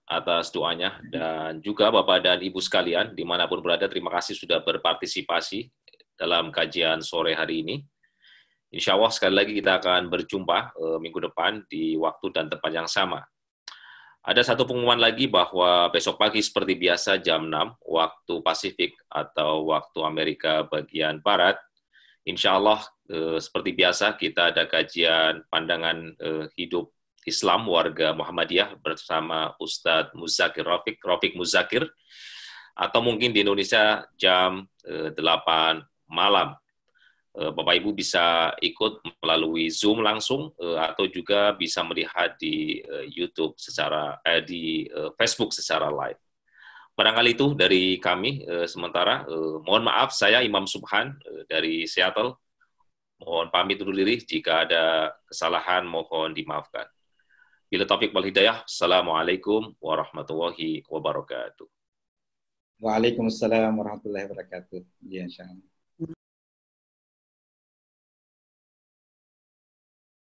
atas doanya, dan juga Bapak dan Ibu sekalian dimanapun berada, terima kasih sudah berpartisipasi dalam kajian sore hari ini. Insya Allah sekali lagi kita akan berjumpa minggu depan di waktu dan tempat yang sama. Ada satu pengumuman lagi bahwa besok pagi seperti biasa jam 6 waktu Pasifik atau waktu Amerika bagian Barat, insya Allah seperti biasa kita ada kajian pandangan hidup Islam warga Muhammadiyah bersama Ustadz Muzakir Rafiq Muzakir, atau mungkin di Indonesia jam 8 malam. Bapak Ibu bisa ikut melalui Zoom langsung atau juga bisa melihat di YouTube di Facebook secara live. Barangkali itu dari kami sementara. Mohon maaf, saya Imam Subhan dari Seattle. Mohon pamit undur diri, jika ada kesalahan mohon dimaafkan. Bila taufik wal hidayah, Assalamualaikum warahmatullahi wabarakatuh. Waalaikumsalam warahmatullahi wabarakatuh. Ya, insyaallah.